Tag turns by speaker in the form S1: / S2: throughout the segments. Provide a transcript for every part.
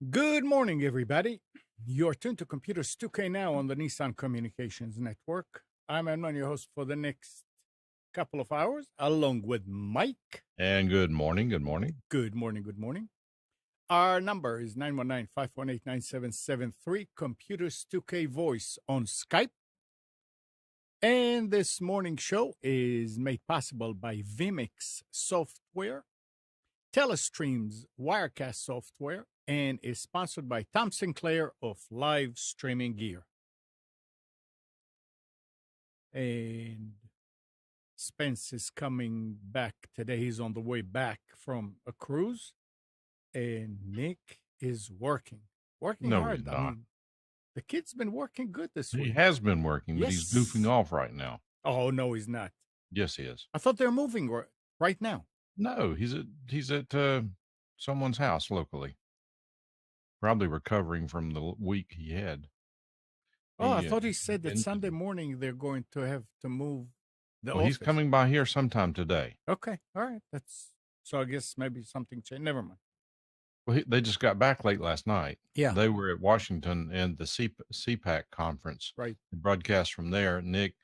S1: Good morning, everybody. You're tuned to Computers 2K now on the Nissan Communications Network. I'm Edmund, your host for the next couple of hours, along with Mike.
S2: And good morning. Good morning.
S1: Good morning, good morning. Our number is 919-518-9773, Computers 2K Voice on Skype. And this morning's show is made possible by Vimix Software, Telestream's Wirecast software, and is sponsored by Tom Sinclair of Live Streaming Gear. And Spence is coming back today. He's on the way back from a cruise. And Nick is working
S2: No,
S1: hard.
S2: he's not.
S1: The kid's been working good this week.
S2: He has been working, but he's goofing off right now.
S1: Oh, no, he's not.
S2: Yes, he is.
S1: I thought they're moving right now.
S2: No, he's at someone's house locally. Probably recovering from the week he had.
S1: I thought he said that Sunday morning they're going to have to move the office.
S2: He's coming by here sometime today.
S1: Okay, all right. So I guess maybe something changed. Never mind.
S2: Well, they just got back late last night.
S1: Yeah.
S2: They were at Washington and the CPAC conference.
S1: Right.
S2: The broadcast from there. Nick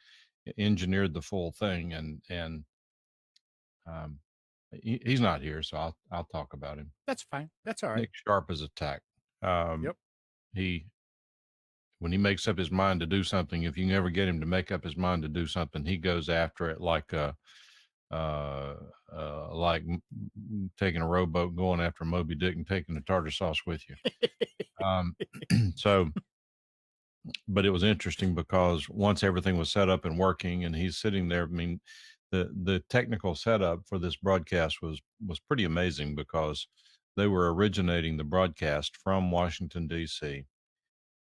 S2: engineered the full thing, and he's not here, so I'll talk about him.
S1: That's fine. That's all right.
S2: Nick Sharp is attacked.
S1: Yep.
S2: When he makes up his mind to do something, if you can ever get him to make up his mind to do something, he goes after it like taking a rowboat, going after Moby Dick and taking the tartar sauce with you. But it was interesting because once everything was set up and working and he's sitting there, I mean, the technical setup for this broadcast was pretty amazing because they were originating the broadcast from Washington, D.C.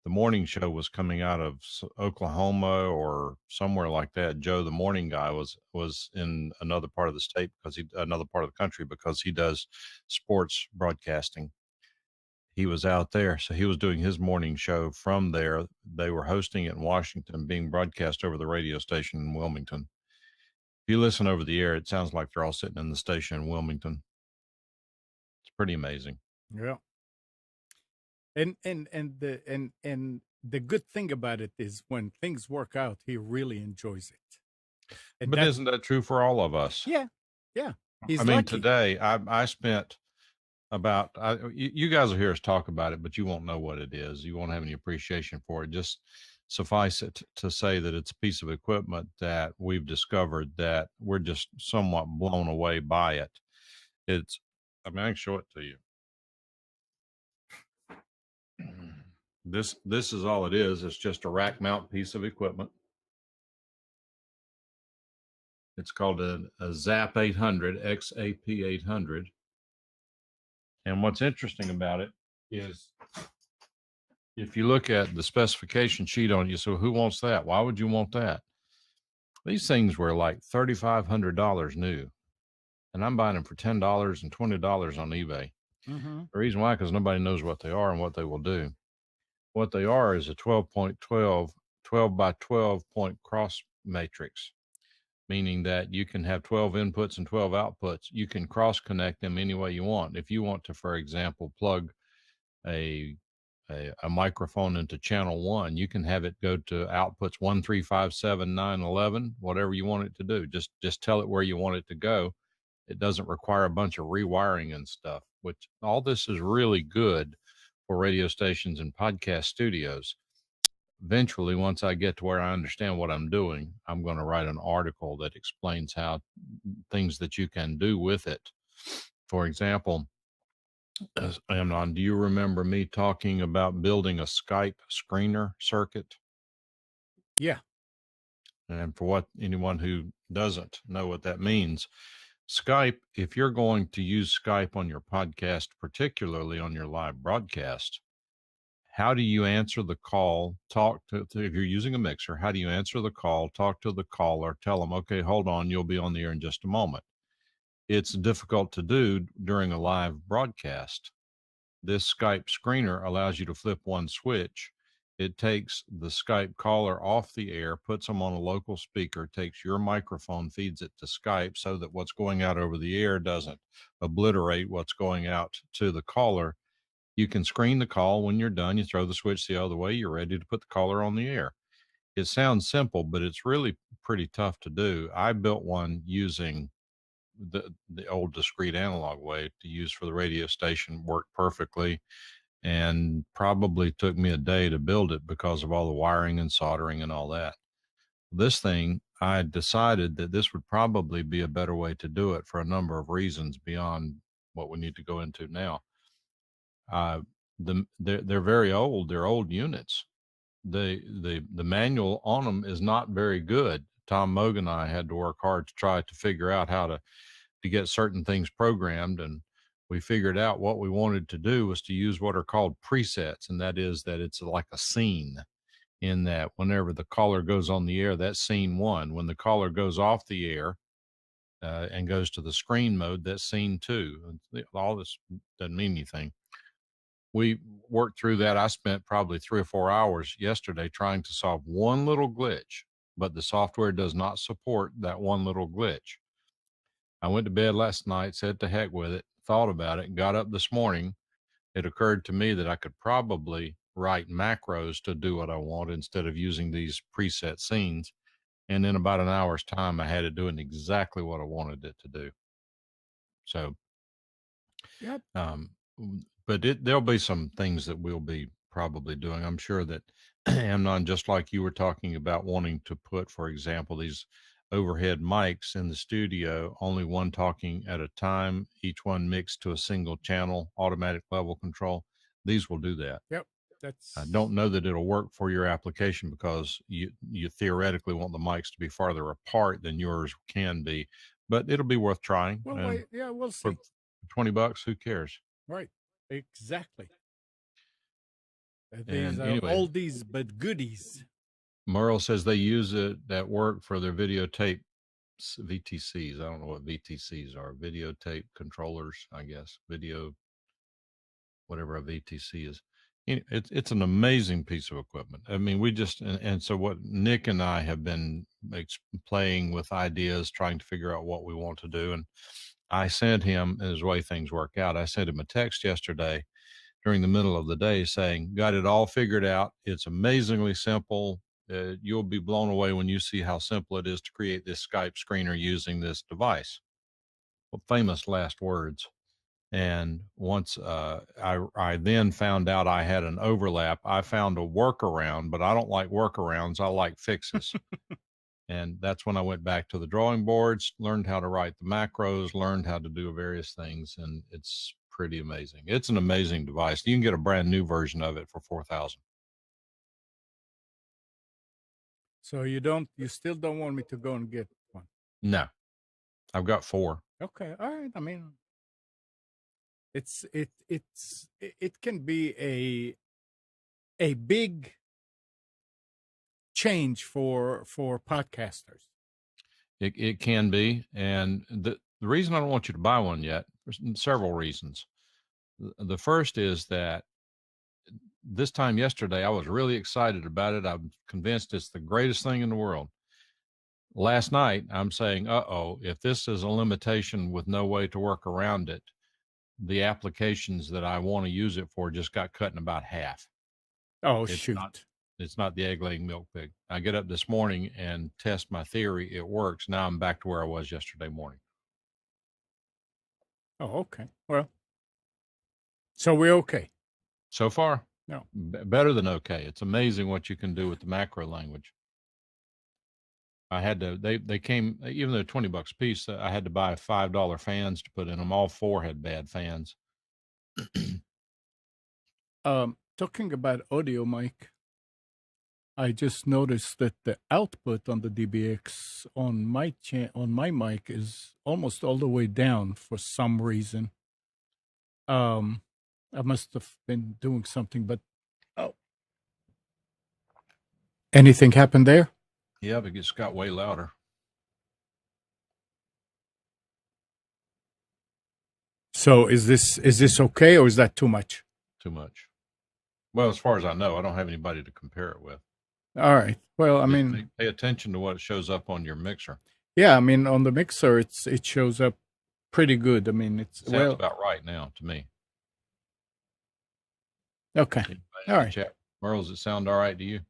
S2: The morning show was coming out of Oklahoma or somewhere like that. Joe, the morning guy, was in another part of the state another part of the country because he does sports broadcasting. He was out there, so he was doing his morning show from there. They were hosting it in Washington, being broadcast over the radio station in Wilmington. If you listen over the air, it sounds like they're all sitting in the station in Wilmington. It's pretty amazing.
S1: Yeah. And the good thing about it is when things work out, he really enjoys it.
S2: But isn't that true for all of us?
S1: Yeah. He's
S2: lucky. Today I spent about, you guys will hear us talk about it, but you won't know what it is. You won't have any appreciation for it. Just suffice it to say that it's a piece of equipment that we've discovered that we're just somewhat blown away by it. I can show it to you. This is all it is. It's just a rack mount piece of equipment. It's called a ZAP 800, XAP 800. And what's interesting about it is if you look at the specification sheet on you, so who wants that? Why would you want that? These things were like $3,500 new. And I'm buying them for $10 and $20 on eBay.
S1: Mm-hmm.
S2: The reason why, because nobody knows what they are and what they will do. What they are is a 12 by 12 point cross matrix, meaning that you can have 12 inputs and 12 outputs. You can cross connect them any way you want. If you want to, for example, plug a microphone into channel 1, you can have it go to outputs 1, 3, 5, 7, 9, 11, whatever you want it to do. Just tell it where you want it to go. It doesn't require a bunch of rewiring and stuff, which all this is really good for radio stations and podcast studios. Eventually, once I get to where I understand what I'm doing, I'm going to write an article that explains how things that you can do with it. For example, Amnon, do you remember me talking about building a Skype screener circuit?
S1: Yeah.
S2: And for anyone who doesn't know what that means, Skype, if you're going to use Skype on your podcast, particularly on your live broadcast, how do you answer the call? If you're using a mixer, how do you answer the call, talk to the caller, tell them, okay, hold on, you'll be on the air in just a moment. It's difficult to do during a live broadcast. This Skype screener allows you to flip one switch. It takes the Skype caller off the air, puts them on a local speaker, takes your microphone, feeds it to Skype so that what's going out over the air doesn't obliterate what's going out to the caller. You can screen the call. When you're done, you throw the switch the other way. You're ready to put the caller on the air. It sounds simple, but it's really pretty tough to do. I built one using the old discrete analog way to use for the radio station. Worked perfectly, and probably took me a day to build it because of all the wiring and soldering and all that. This thing, I decided that this would probably be a better way to do it for a number of reasons beyond what we need to go into now. They're very old. They're old units. The manual on them is not very good. Tom Moog and I had to work hard to try to figure out how to get certain things programmed, and we figured out what we wanted to do was to use what are called presets, and that is that it's like a scene, in that whenever the caller goes on the air, that's scene one. When the caller goes off the air and goes to the screen mode, that's scene two. All this doesn't mean anything. We worked through that. I spent probably 3 or 4 hours yesterday trying to solve one little glitch, but the software does not support that one little glitch. I went to bed last night, said to heck with it, thought about it, got up this morning. It occurred to me that I could probably write macros to do what I want instead of using these preset scenes. And in about an hour's time, I had it doing exactly what I wanted it to do. So,
S1: Yep.
S2: But there'll be some things that we'll be probably doing. I'm sure that Amnon, just like you were talking about wanting to put, for example, these overhead mics in the studio, only one talking at a time, each one mixed to a single channel, automatic level control. These will do that.
S1: Yep.
S2: I don't know that it'll work for your application because you theoretically want the mics to be farther apart than yours can be, but it'll be worth trying.
S1: Well, yeah, we'll see.
S2: For $20, who cares?
S1: Right. Exactly. These are oldies but goodies.
S2: Merle says they use it at work for their videotape VTCs. I don't know what VTCs are. Videotape controllers, I guess. Video, whatever a VTC is. It's an amazing piece of equipment. I mean, we just, and so what Nick and I have been playing with ideas, trying to figure out what we want to do. And I sent him, as the way things work out, I sent him a text yesterday during the middle of the day saying, got it all figured out. It's amazingly simple. You'll be blown away when you see how simple it is to create this Skype screener using this device. Well, famous last words. And once I then found out I had an overlap, I found a workaround, but I don't like workarounds. I like fixes. And that's when I went back to the drawing boards, learned how to write the macros, learned how to do various things. And it's pretty amazing. It's an amazing device. You can get a brand new version of it for $4,000.
S1: So you still don't want me to go and get one?
S2: No, I've got 4.
S1: Okay. All right. I mean, it can be a big change for podcasters.
S2: It can be. And the reason I don't want you to buy one yet, there's several reasons. The first is that this time yesterday, I was really excited about it. I'm convinced it's the greatest thing in the world. Last night, I'm saying, if this is a limitation with no way to work around it, the applications that I want to use it for just got cut in about half.
S1: Oh, shoot.
S2: It's not the egg-laying milk pig. I get up this morning and test my theory. It works. Now I'm back to where I was yesterday morning.
S1: Oh, okay. Well, so we're okay.
S2: So far,
S1: no.
S2: Better than okay. It's amazing what you can do with the macro language. I had to, they came, even though $20 a piece, I had to buy $5 fans to put in them. All 4 had bad fans.
S1: Talking about audio mic, I just noticed that the output on the DBX on my mic is almost all the way down for some reason. I must have been doing something, but anything happened there?
S2: Yeah, but it just got way louder.
S1: So is this okay, or is that too much?
S2: Too much. Well, as far as I know, I don't have anybody to compare it with.
S1: All right. Well, I mean,
S2: pay attention to what shows up on your mixer.
S1: Yeah, I mean, on the mixer, it shows up pretty good. I mean, it
S2: sounds about right now to me.
S1: Okay.
S2: Anybody in
S1: All
S2: the
S1: right.
S2: chat? Merle, does it sound all right to you?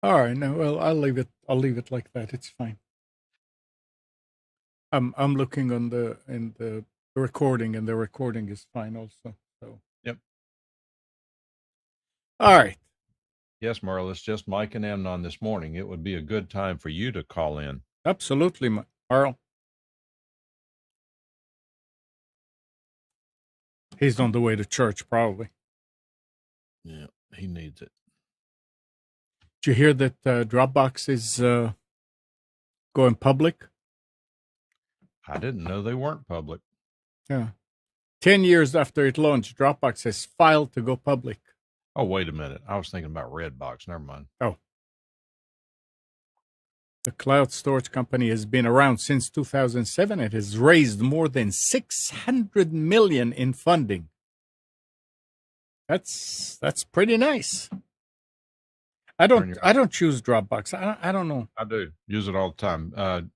S1: All right. No, well, I'll leave it. I'll leave it like that. It's fine. I'm looking on the recording, and the recording is fine also. So.
S2: Yep.
S1: All right.
S2: Yes, Merle, it's just Mike and Amnon this morning. It would be a good time for you to call in.
S1: Absolutely, Marl. He's on the way to church, probably.
S2: Yeah, he needs it.
S1: Did you hear that Dropbox is going public?
S2: I didn't know they weren't public.
S1: Yeah. 10 years after it launched, Dropbox has filed to go public.
S2: Oh, wait a minute. I was thinking about Redbox. Never mind.
S1: Oh. The cloud storage company has been around since 2007. It has raised more than $600 million in funding. That's pretty nice. I don't choose Dropbox. I don't know.
S2: I do use it all the time.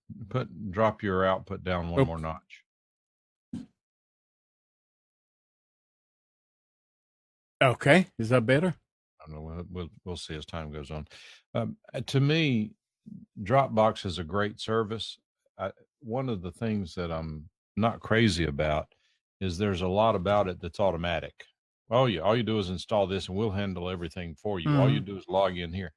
S2: Drop your output down one more notch.
S1: Okay, is that better?
S2: I don't know. We'll see as time goes on. To me, Dropbox is a great service. One of the things that I'm not crazy about is there's a lot about it that's automatic. Oh, yeah, all you do is install this, and we'll handle everything for you. All you do is log in here.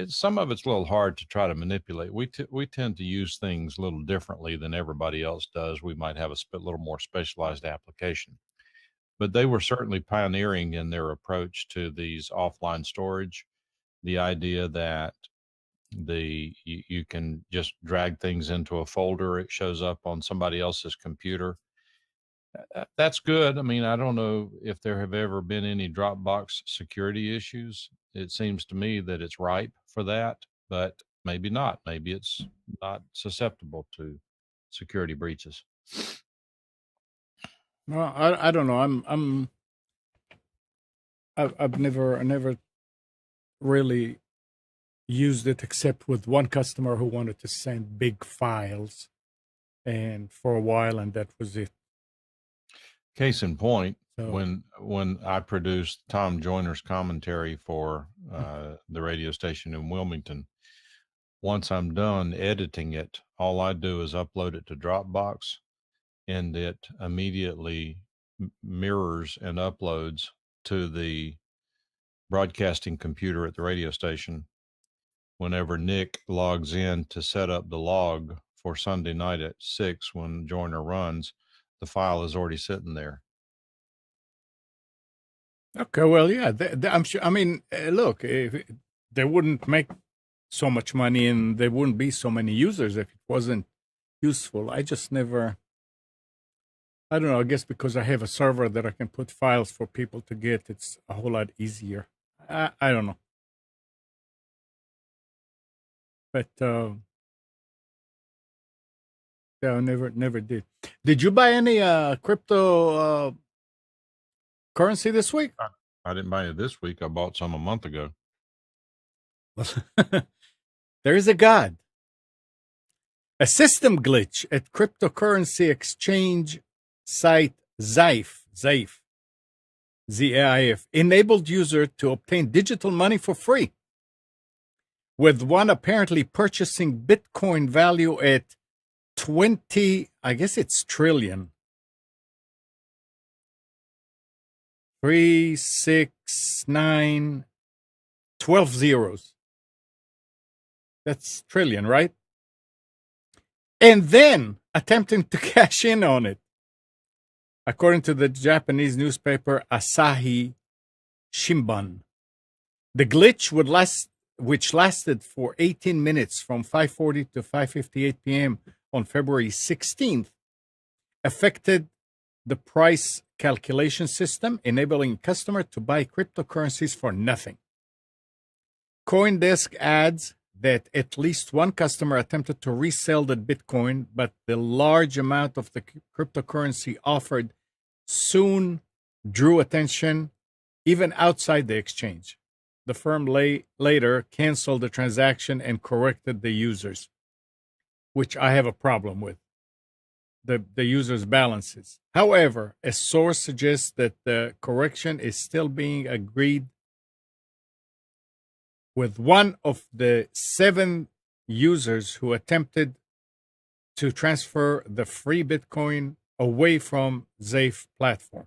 S2: Some of it's a little hard to try to manipulate. We tend to use things a little differently than everybody else does. We might have a little more specialized application, but they were certainly pioneering in their approach to these offline storage. The idea that you can just drag things into a folder, it shows up on somebody else's computer. That's good. I mean, I don't know if there have ever been any Dropbox security issues. It seems to me that it's ripe for that, but maybe not. Maybe it's not susceptible to security breaches.
S1: Well, I don't know. I've never really used it except with one customer who wanted to send big files, and for a while, and that was it.
S2: Case in point, when I produced Tom Joyner's commentary for the radio station in Wilmington, once I'm done editing it, all I do is upload it to Dropbox, and it immediately mirrors and uploads to the broadcasting computer at the radio station. Whenever Nick logs in to set up the log for Sunday night at 6, when Joyner runs, the file is already sitting there.
S1: Okay, well, yeah, I'm sure. I mean, look, if they wouldn't make so much money and there wouldn't be so many users if it wasn't useful. I just never. I don't know. I guess because I have a server that I can put files for people to get, it's a whole lot easier. I don't know, but yeah, I never did. Did you buy any crypto currency this week?
S2: I didn't buy it this week. I bought some a month ago.
S1: There is a God. A system glitch at cryptocurrency exchange site Zaif, ZAIF, enabled user to obtain digital money for free, with one apparently purchasing Bitcoin value at 20, I guess it's trillion. 3, 6, 9, 12 zeros. That's trillion, right? And then attempting to cash in on it. According to the Japanese newspaper Asahi Shimbun, the glitch which lasted for 18 minutes from 5:40 to 5:58 p.m. on February 16th, affected the price calculation system, enabling customer to buy cryptocurrencies for nothing. CoinDesk adds that at least one customer attempted to resell the Bitcoin, but the large amount of the cryptocurrency offered soon drew attention even outside the exchange. The firm later canceled the transaction and corrected the users, which I have a problem with. the user's balances. However, a source suggests that the correction is still being agreed with one of the 7 users who attempted to transfer the free Bitcoin away from Zaif platform.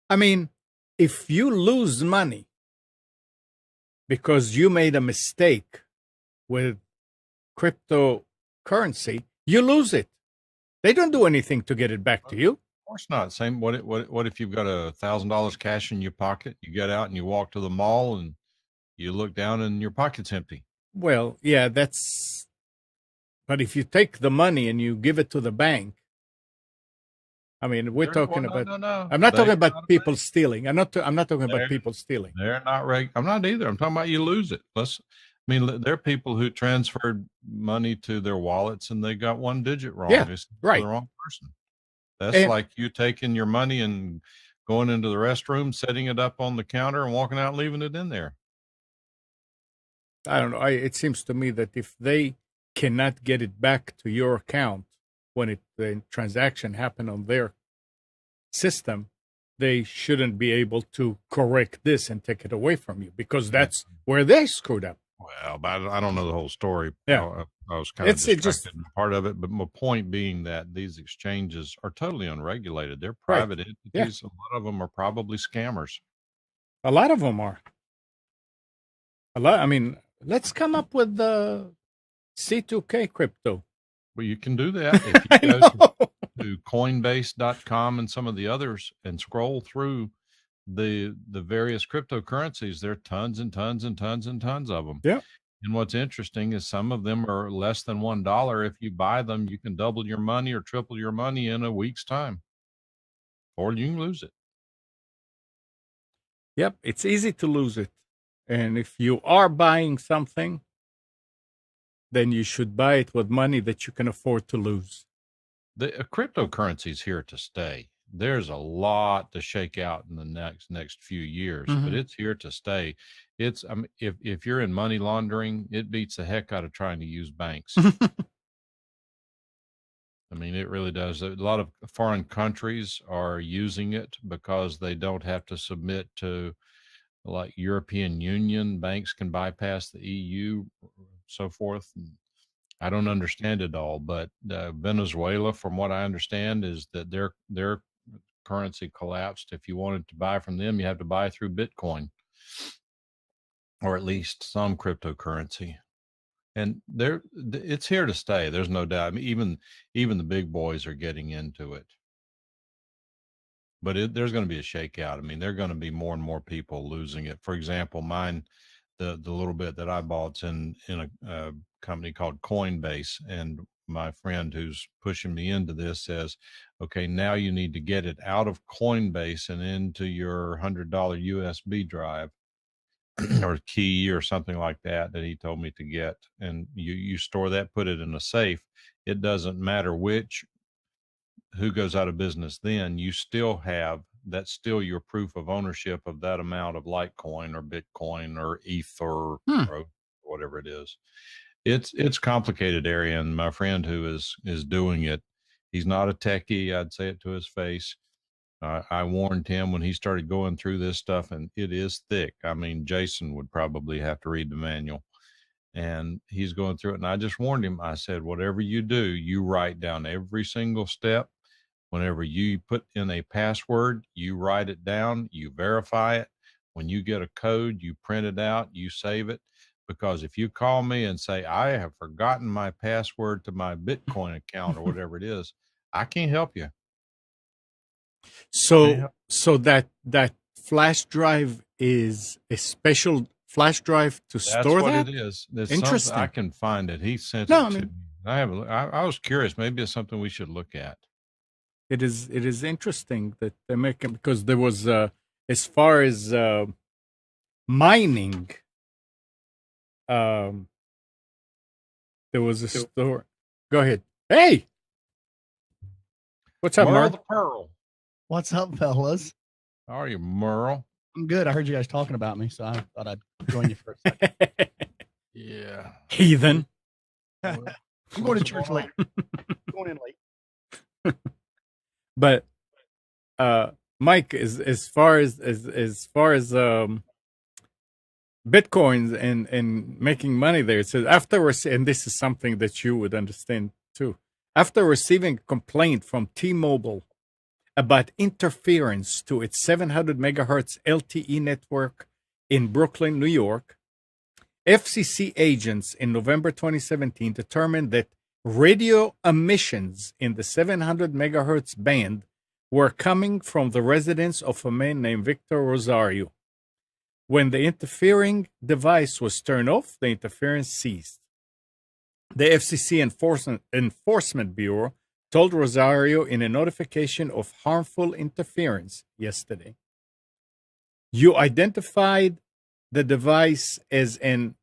S1: I mean, if you lose money because you made a mistake with cryptocurrency, you lose it. They don't do anything to get it back to you.
S2: Of course not. Same. What if you've got $1,000 cash in your pocket? You get out and you walk to the mall and you look down and your pocket's empty.
S1: Well, yeah, that's. But if you take the money and you give it to the bank, I mean, we're talking about.
S2: No.
S1: I'm not talking about people stealing. I'm not talking about people stealing.
S2: They're not I'm not either. I'm talking about you lose it. There are people who transferred money to their wallets and they got one digit wrong.
S1: Yeah,
S2: it's
S1: right.
S2: The wrong person. That's like you taking your money and going into the restroom, setting it up on the counter, and walking out and leaving it in there.
S1: I don't know. It seems to me that if they cannot get it back to your account when the transaction happened on their system, they shouldn't be able to correct this and take it away from you, because that's where they screwed up.
S2: Well, but I don't know the whole story.
S1: Yeah.
S2: I was kind of distracted in part of it, but my point being that these exchanges are totally unregulated. They're private entities. Yeah. A lot of them are probably scammers.
S1: A lot of them are. I mean, let's come up with the C2K crypto.
S2: Well, you can do that if you go to Coinbase.com and some of the others and scroll through the various cryptocurrencies. There are tons and tons and tons and tons of them.
S1: Yeah.
S2: And what's interesting is some of them are less than $1. If you buy them, you can double your money or triple your money in a week's time, or you can lose it.
S1: Yep. It's easy to lose it. And if you are buying something, then you should buy it with money that you can afford to lose.
S2: The cryptocurrency is here to stay. There's a lot to shake out in the next few years, but it's here to stay. It's if you're in money laundering, it beats the heck out of trying to use banks. I mean, it really does. A lot of foreign countries are using it because they don't have to submit to, like, European Union. Banks can bypass the EU, so forth. I don't understand it all, but Venezuela, from what I understand, is that their currency collapsed. If you wanted to buy from them, you have to buy through Bitcoin, or at least some cryptocurrency. And it's here to stay. There's no doubt. I mean, even the big boys are getting into it. But there's going to be a shakeout. I mean, there are going to be more and more people losing it. For example, mine, the little bit that I bought's in a company called Coinbase, and my friend who's pushing me into this says, okay, now you need to get it out of Coinbase and into your $100 USB drive or key or something like that he told me to get. And you store that, put it in a safe. It doesn't matter who goes out of business, then you still have, that's still your proof of ownership of that amount of Litecoin or Bitcoin or Ether or whatever it is. It's complicated area. And my friend who is doing it, he's not a techie. I'd say it to his face. I warned him when he started going through this stuff, and it is thick. I mean, Jason would probably have to read the manual, and he's going through it. And I just warned him. I said, whatever you do, you write down every single step. Whenever you put in a password, you write it down, you verify it. When you get a code, you print it out, you save it. Because if you call me and say, I have forgotten my password to my Bitcoin account or whatever it is, I can't help you.
S1: So that flash drive is a special flash drive to store that?
S2: That's what it is. There's
S1: interesting.
S2: I can find it. He sent it to me. I was curious. Maybe it's something we should look at.
S1: It is interesting that they make it, because there was as far as mining, there was a store. Go ahead. Hey, what's up,
S2: Merle
S1: Merle?
S2: the Pearl?
S3: What's up, fellas?
S2: How are you, Merle?
S3: I'm good. I heard you guys talking about me, so I thought I'd join you for a second.
S2: Yeah.
S1: Heathen.
S3: I'm going to church later. Going in late.
S1: But Mike, as far as Bitcoins and making money there, it says and this is something that you would understand too. After receiving a complaint from T-Mobile about interference to its 700 megahertz LTE network in Brooklyn, New York, FCC agents in November 2017 determined that radio emissions in the 700 megahertz band were coming from the residence of a man named Victor Rosario. When the interfering device was turned off, the interference ceased. The FCC Enforcement Bureau told Rosario in a notification of harmful interference yesterday. You identified the device as an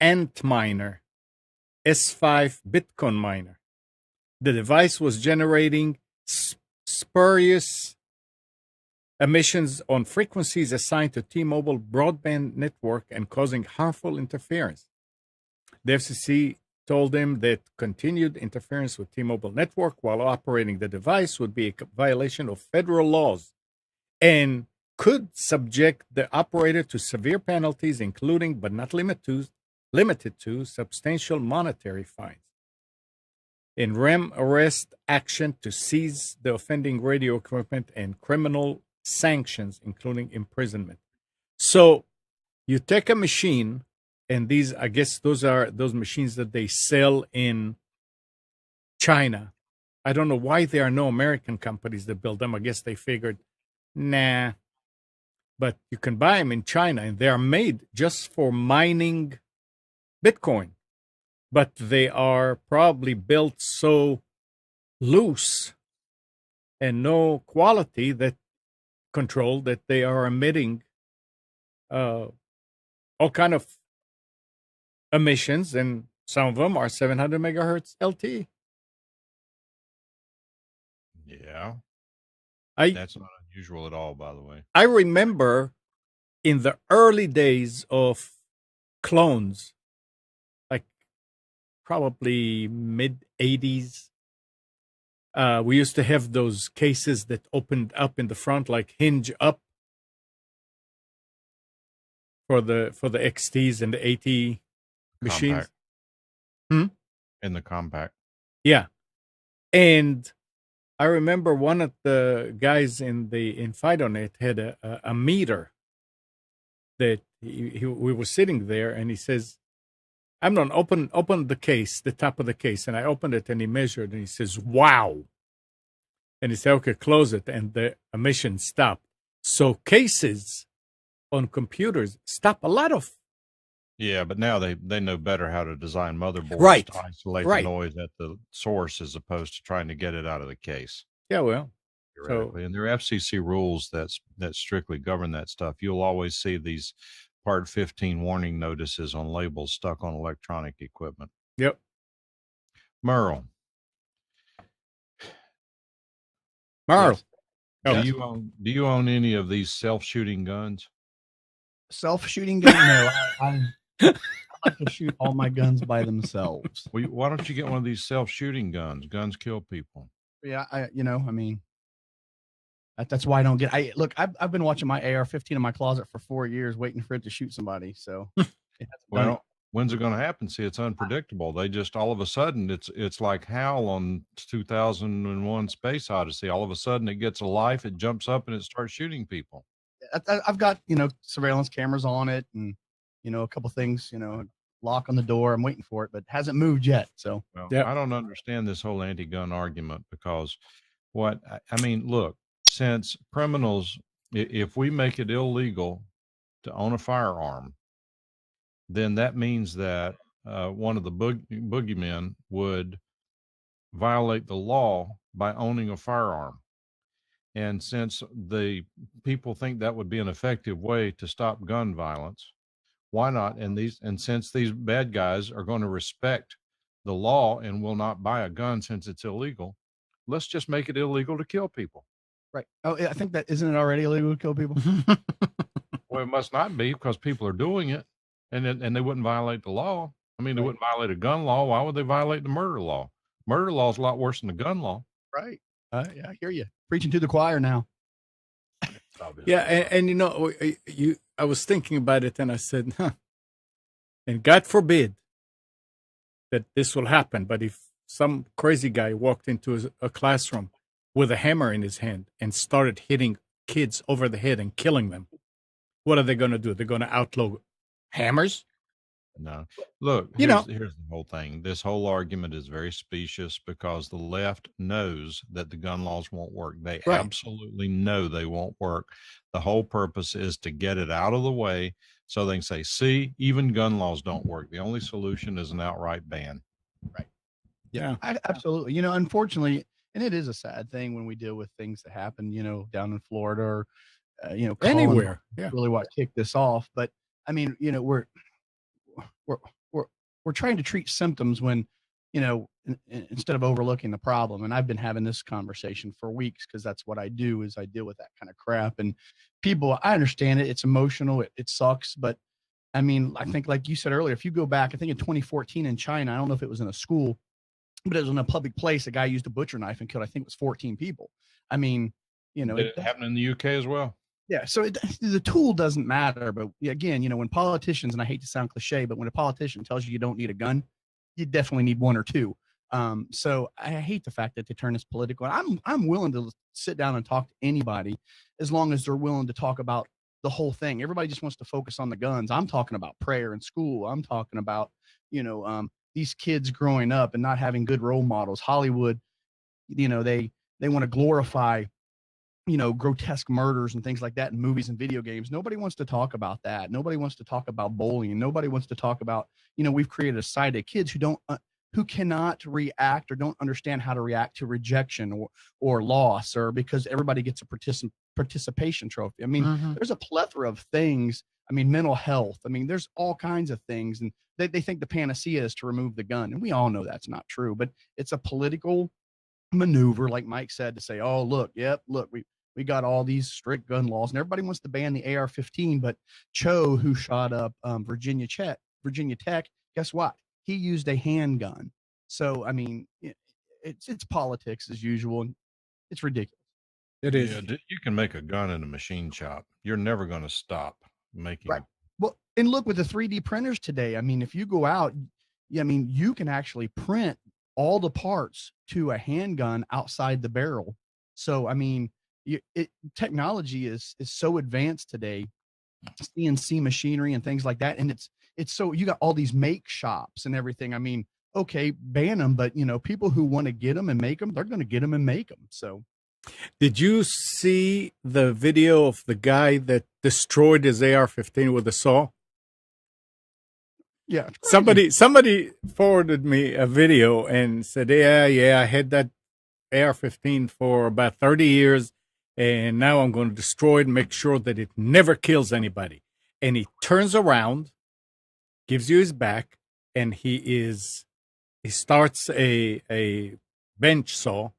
S1: Antminer S5 Bitcoin miner. The device was generating spurious emissions on frequencies assigned to T-Mobile broadband network and causing harmful interference. The FCC told him that continued interference with T-Mobile network while operating the device would be a violation of federal laws and could subject the operator to severe penalties, including but not limited to substantial monetary fines. In rem arrest action to seize the offending radio equipment and criminal sanctions, including imprisonment. So you take a machine, and these, I guess, those are those machines that they sell in China. I don't know why there are no American companies that build them. I guess they figured, nah. But you can buy them in China, and they are made just for mining Bitcoin. But they are probably built so loose and no quality that control that they are emitting all kind of emissions, and some of them are 700 megahertz LTE.
S2: Yeah. That's not unusual at all, by the way.
S1: I remember in the early days of clones, like probably mid 80s, we used to have those cases that opened up in the front, like hinge up for the XTs and the AT machines.
S2: In the compact.
S1: Yeah. And I remember one of the guys in FidoNet had a meter that we were sitting there, and he says, I'm going to open the case, the top of the case. And I opened it, and he measured, and he says, wow. And he said, okay, close it. And the emission stopped. So cases on computers stop a lot of.
S2: Yeah, but now they know better how to design motherboards to isolate the noise at the source as opposed to trying to get it out of the case.
S1: Yeah, well.
S2: And there are FCC rules that strictly govern that stuff. You'll always see these Part 15 warning notices on labels stuck on electronic equipment.
S1: Yep.
S2: Merle.
S1: Yes.
S2: Do you own any of these self-shooting guns?
S3: Self-shooting gun? No, I like to shoot all my guns by themselves.
S2: Well, why don't you get one of these self-shooting guns? Guns kill people.
S3: Yeah, that's why I don't get. I've been watching my AR-15 in my closet for 4 years, waiting for it to shoot somebody. So,
S2: when's it going to happen? See, it's unpredictable. They just all of a sudden, it's like HAL on 2001: Space Odyssey. All of a sudden, it gets a life, it jumps up, and it starts shooting people.
S3: I've got surveillance cameras on it, and a couple things, lock on the door. I'm waiting for it, but it hasn't moved yet. So,
S2: I don't understand this whole anti-gun argument because look. Since criminals, if we make it illegal to own a firearm, then that means that one of the boogeymen would violate the law by owning a firearm. And since the people think that would be an effective way to stop gun violence, why not? And since these bad guys are going to respect the law and will not buy a gun since it's illegal, let's just make it illegal to kill people.
S3: Right. Oh, I think that isn't it already illegal to kill people?
S2: Well, it must not be because people are doing it, and they wouldn't violate the law. I mean, they wouldn't violate a gun law. Why would they violate the murder law? Murder law is a lot worse than the gun law.
S3: Right. Yeah, I hear you. Preaching to the choir now.
S1: Yeah, and you know, I was thinking about it, and I said, huh. And God forbid that this will happen, but if some crazy guy walked into a classroom with a hammer in his hand and started hitting kids over the head and killing them, what are they going to do? They're going to outlaw hammers?
S2: No. Look,
S1: You know,
S2: here's the whole thing. This whole argument is very specious because the left knows that the gun laws won't work. They
S1: Right.
S2: absolutely know they won't work. The whole purpose is to get it out of the way so they can say, see, even gun laws don't work. The only solution is an outright ban.
S3: Right.
S1: Yeah.
S3: Absolutely. You know, unfortunately, and it is a sad thing when we deal with things that happen, you know, down in Florida or, you know, Colin
S1: Anywhere. Yeah.
S3: really what kicked this off. But I mean, you know, we're trying to treat symptoms when, you know, instead of overlooking the problem. And I've been having this conversation for weeks because that's what I do is I deal with that kind of crap. And people, I understand it. It's emotional. It sucks. But I mean, I think like you said earlier, if you go back, I think in 2014 in China, I don't know if it was in a school, but it was in a public place. A guy used a butcher knife and killed, I think it was 14 people. I mean, you know,
S2: It happened in the UK as well.
S3: Yeah. So the tool doesn't matter. But again, you know, when politicians, and I hate to sound cliche, but when a politician tells you don't need a gun, you definitely need one or two. So I hate the fact that they turn this political. I'm willing to sit down and talk to anybody as long as they're willing to talk about the whole thing. Everybody just wants to focus on the guns. I'm talking about prayer in school. I'm talking about, you know, these kids growing up and not having good role models. Hollywood, you know, they want to glorify, you know, grotesque murders and things like that in movies and video games. Nobody wants to talk about that. Nobody wants to talk about bullying. Nobody wants to talk about, you know, we've created a society of kids who cannot react or don't understand how to react to rejection or loss, or because everybody gets a participation trophy. I mean, there's a plethora of things. I mean, mental health. I mean, there's all kinds of things. And they think the panacea is to remove the gun. And we all know that's not true, but it's a political maneuver, like Mike said, to say, oh, look, we got all these strict gun laws and everybody wants to ban the AR-15, but Cho, who shot up Virginia Tech, guess what? He used a handgun. So, I mean, it's politics as usual. And it's ridiculous.
S1: It is.
S2: Yeah, you can make a gun in a machine shop. You're never going to stop making.
S3: Right. Well, and look with the 3D printers today. I mean, if you go out, I mean, you can actually print all the parts to a handgun outside the barrel. So, I mean, technology is so advanced today, CNC machinery and things like that. And it's so you got all these make shops and everything. I mean, okay, ban them, but you know, people who want to get them and make them, they're going to get them and make them. So,
S1: did you see the video of the guy that destroyed his AR-15 with a saw?
S3: Yeah,
S1: somebody forwarded me a video and said, yeah, I had that AR-15 for about 30 years. And now I'm going to destroy it and make sure that it never kills anybody. And he turns around, gives you his back, and he starts a bench saw,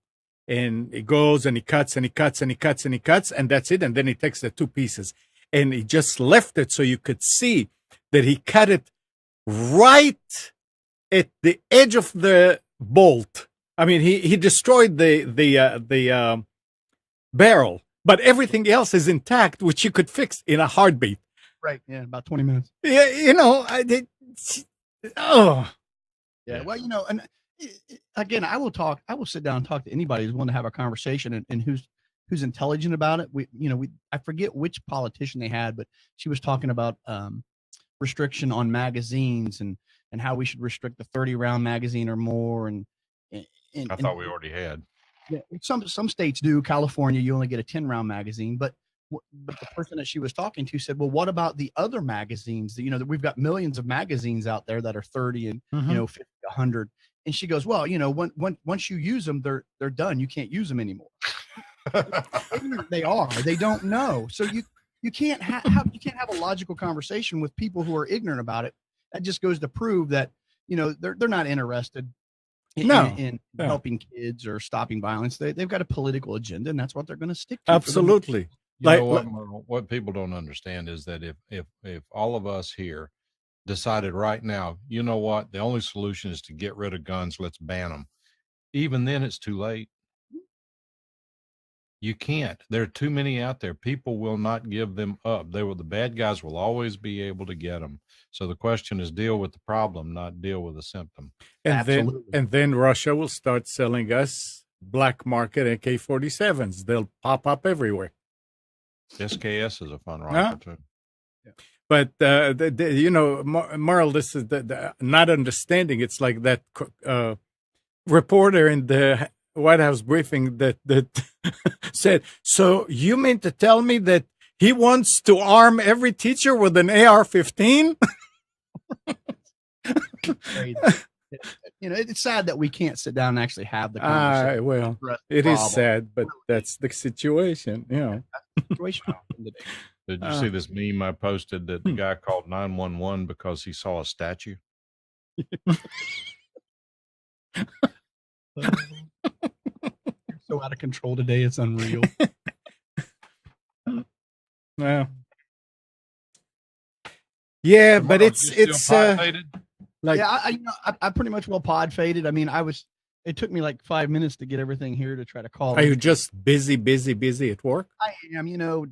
S1: and he goes and he cuts and he cuts and he cuts and he cuts, and that's it. And then he takes the two pieces. And he just left it so you could see that he cut it right at the edge of the bolt. I mean, he destroyed the barrel, but everything else is intact, which you could fix in a heartbeat.
S3: Right. Yeah. About 20 minutes.
S1: Yeah. You know,
S3: yeah. Well, you know, and again, I will sit down and talk to anybody who's willing to have a conversation and who's intelligent about it. I forget which politician they had, but she was talking about, restriction on magazines and how we should restrict the 30-round magazine or more. And
S2: I thought we already had.
S3: Yeah, some states do. California, you only get a 10-round magazine, but the person that she was talking to said, well, what about the other magazines that, you know, that we've got millions of magazines out there that are 30 and, you know, 50, 100. And she goes, well, you know, once you use them, they're done. You can't use them anymore. They are, they don't know. So you can't have a logical conversation with people who are ignorant about it. That just goes to prove that, you know, they're not interested in helping kids or stopping violence. They've got a political agenda, and that's what they're going to stick to.
S1: Absolutely.
S2: You know what people don't understand is that if all of us here decided right now, you know what, the only solution is to get rid of guns, let's ban them. Even then, it's too late. You can't. There are too many out there. People will not give them up. The bad guys will always be able to get them. So the question is, deal with the problem, not deal with the symptom.
S1: And
S3: Absolutely.
S1: then Russia will start selling us black market AK-47s. They'll pop up everywhere.
S2: SKS is a fun rifle too.
S1: Yeah. But Merle, this is the not understanding. It's like that reporter in the White House briefing that said, "So you mean to tell me that he wants to arm every teacher with an AR-15?"
S3: It's sad that we can't sit down and actually have the conversation.
S1: Well, it is sad, but that's the situation. That's the situation.
S2: Did you see this meme I posted that the guy called 911 because he saw a statue?
S3: You're so out of control today, it's unreal.
S1: Well, yeah, but it's
S3: like, yeah, I pretty much pod faded. I mean, it took me like 5 minutes to get everything here to try to call.
S1: Are you just busy at work?
S3: I am,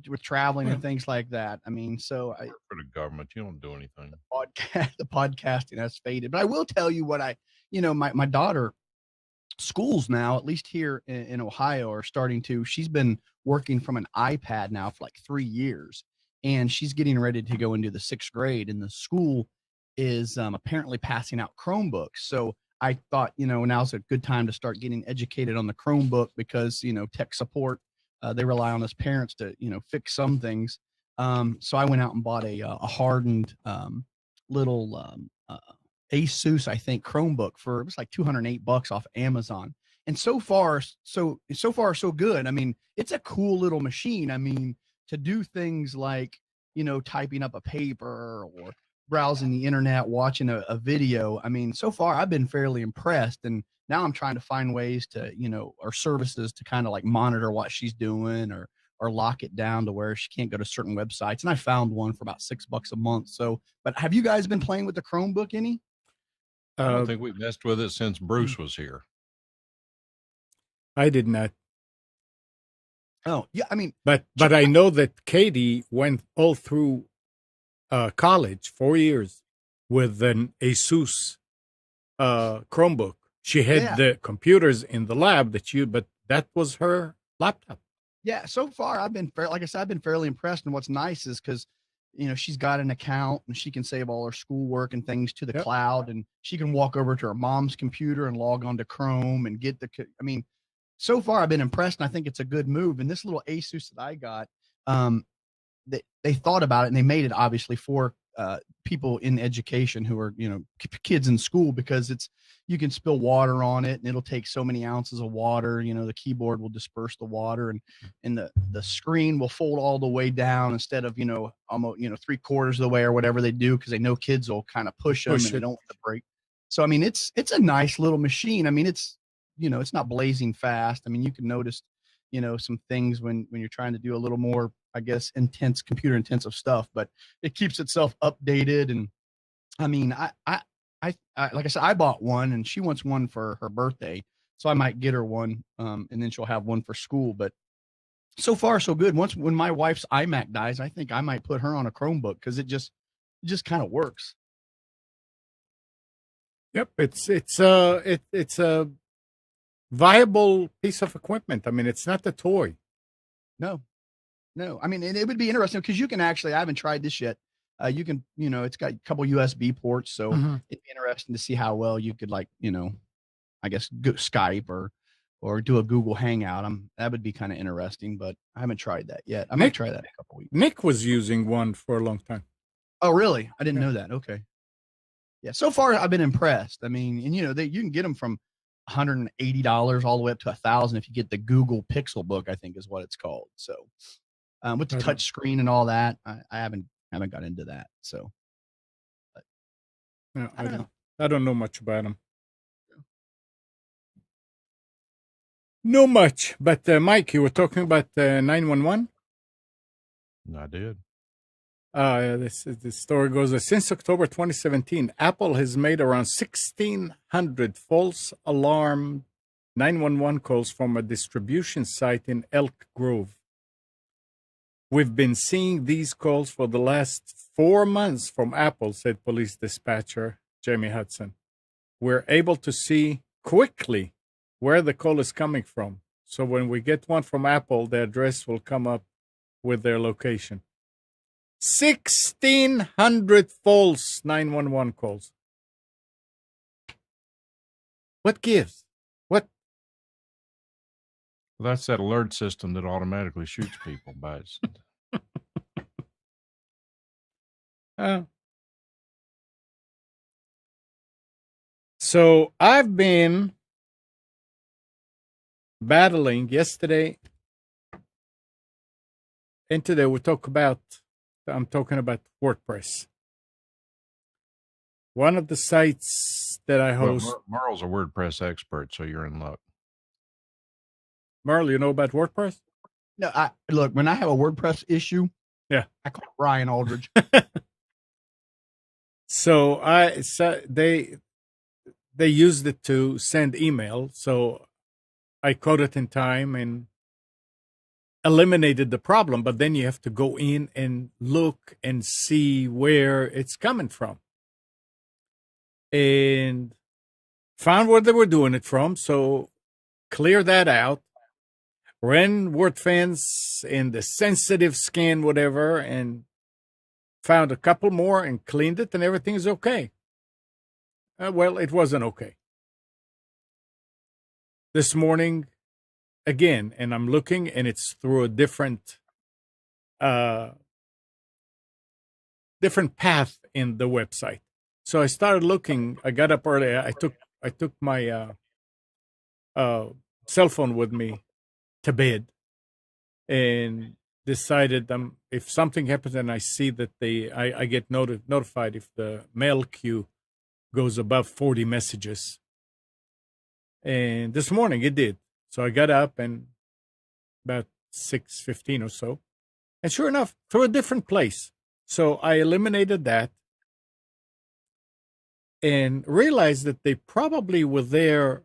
S3: with traveling and things like that. I mean, so I
S2: work for the government. You don't do anything.
S3: The podcasting has faded, but I will tell you what my daughter schools now, at least here in Ohio, are starting to. She's been working from an iPad now for like 3 years, and she's getting ready to go into the 6th grade, and the school is apparently passing out Chromebooks. So I thought, now's a good time to start getting educated on the Chromebook because, tech support, they rely on us parents to, fix some things. So I went out and bought a hardened little Asus, I think, Chromebook it was like $208 off Amazon. And so far, so good. I mean, it's a cool little machine. I mean, to do things like, typing up a paper or browsing the internet, watching a video. I mean, so far I've been fairly impressed, and now I'm trying to find ways to, or services to kind of like monitor what she's doing or lock it down to where she can't go to certain websites. And I found one for about $6 a month. So, but have you guys been playing with the Chromebook any?
S2: I don't think we've messed with it since Bruce was here.
S1: I did not.
S3: Oh, yeah. I mean,
S1: but I know that Katie went all through college 4 years with an Asus Chromebook. She had the computers in the lab but that was her laptop.
S3: Yeah. So far I've been fairly impressed. And what's nice is because, she's got an account and she can save all her schoolwork and things to the cloud, and she can walk over to her mom's computer and log on to Chrome and get so far I've been impressed, and I think it's a good move. And this little Asus that I got, they thought about it, and they made it obviously for people in education who are, kids in school, because you can spill water on it and it'll take so many ounces of water. The keyboard will disperse the water, and the screen will fold all the way down instead of, almost, 3/4 of the way or whatever they do, because they know kids will kind of push them and they don't want to break. So, I mean, it's a nice little machine. I mean, it's not blazing fast. I mean, you can notice, some things when you're trying to do a little more, I guess, computer intensive stuff, but it keeps itself updated. And I mean, I like I said, I bought one, and she wants one for her birthday, so I might get her one, and then she'll have one for school. But so far, so good. When my wife's iMac dies, I think I might put her on a Chromebook, because it just kind of works.
S1: Yep, it's a viable piece of equipment. I mean, it's not a toy.
S3: No. I mean, it would be interesting because you can actually, I haven't tried this yet. You can, it's got a couple USB ports, so it'd be interesting to see how well you could, like, I guess go Skype or do a Google Hangout. That would be kind of interesting, but I haven't tried that yet. I might try that in a couple weeks.
S1: Nick was using one for a long time.
S3: Oh, really? I didn't know that. Okay. Yeah. So far, I've been impressed. I mean, and you can get them from $180 all the way up to $1,000 if you get the Google Pixel Book, I think is what it's called. So, with the touch screen and all that, I haven't got into that. So, but,
S1: no, I don't know much about them. No much, but Mike, you were talking about 911.
S2: I did.
S1: This story goes, since October 2017, Apple has made around 1,600 false alarm 911 calls from a distribution site in Elk Grove. We've been seeing these calls for the last 4 months from Apple, said police dispatcher Jamie Hudson. We're able to see quickly where the call is coming from. So when we get one from Apple, the address will come up with their location. 1,600 false 911 calls. What gives? What?
S2: Well, that's that alert system that automatically shoots people by its.
S1: So I've been battling yesterday and today I'm talking about WordPress. One of the sites that I host.
S2: Well, Merle's a WordPress expert, so you're in luck.
S1: Merle, you know about WordPress?
S3: No, look, when I have a WordPress issue,
S1: yeah,
S3: I call Brian Aldridge.
S1: So they used it to send email. So I coded in time and eliminated the problem. But then you have to go in and look and see where it's coming from. And found where they were doing it from. So clear that out. Ran WordFence in the sensitive scan, whatever, and found a couple more and cleaned it, and everything is okay. Well, it wasn't okay. This morning, again, and I'm looking, and it's through a different path in the website. So I started looking. I got up early. I took my cell phone with me to bed, and decided if something happens and I see that I get notified if the mail queue goes above 40 messages. And this morning it did. So I got up and about 6:15 or so, and sure enough, through a different place. So I eliminated that and realized that they probably were there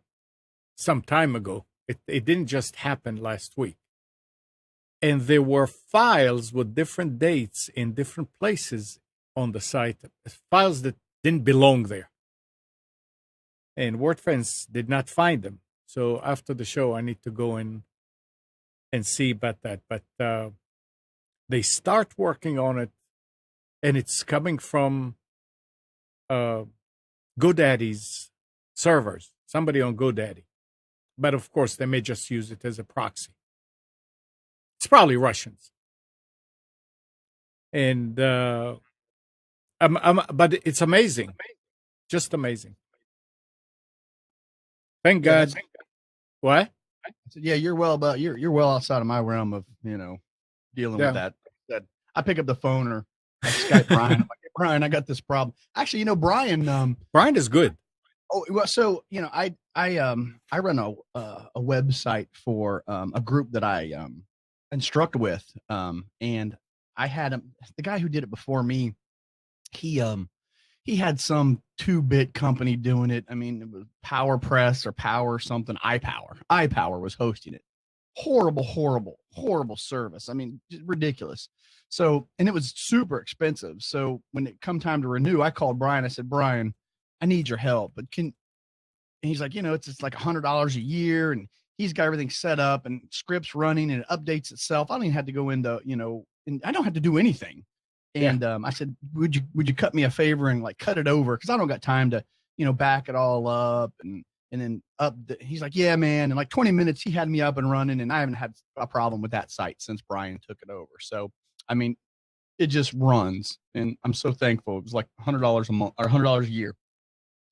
S1: some time ago. It didn't just happen last week. And there were files with different dates in different places on the site, files that didn't belong there. And WordFence did not find them. So after the show, I need to go in and see about that. But they start working on it, and it's coming from GoDaddy's servers, somebody on GoDaddy. But of course, they may just use it as a proxy. It's probably Russians. And but it's amazing, just amazing. Thank God. What?
S3: I said, yeah, you're well outside of my realm of dealing with that. I pick up the phone or I Skype Brian. I'm like, hey, Brian, I got this problem. Actually, Brian.
S1: Brian is good.
S3: Oh well, so I run a website for a group that I instruct with, and I had the guy who did it before me. He had some 2-bit company doing it. I mean, it was PowerPress or Power something. iPower was hosting it. Horrible service. I mean, ridiculous. So, and it was super expensive. So when it come time to renew, I called Brian. I said, Brian, I need your help, but and he's like, it's like $100 a year, and he's got everything set up and scripts running, and it updates itself. I don't even have to go into, and I don't have to do anything. And I said, would you cut me a favor and like cut it over? Cause I don't got time to, back it all up and then he's like, yeah, man. In like 20 minutes, he had me up and running, and I haven't had a problem with that site since Brian took it over. So, I mean, it just runs, and I'm so thankful. It was like $100 a month or $100 a year.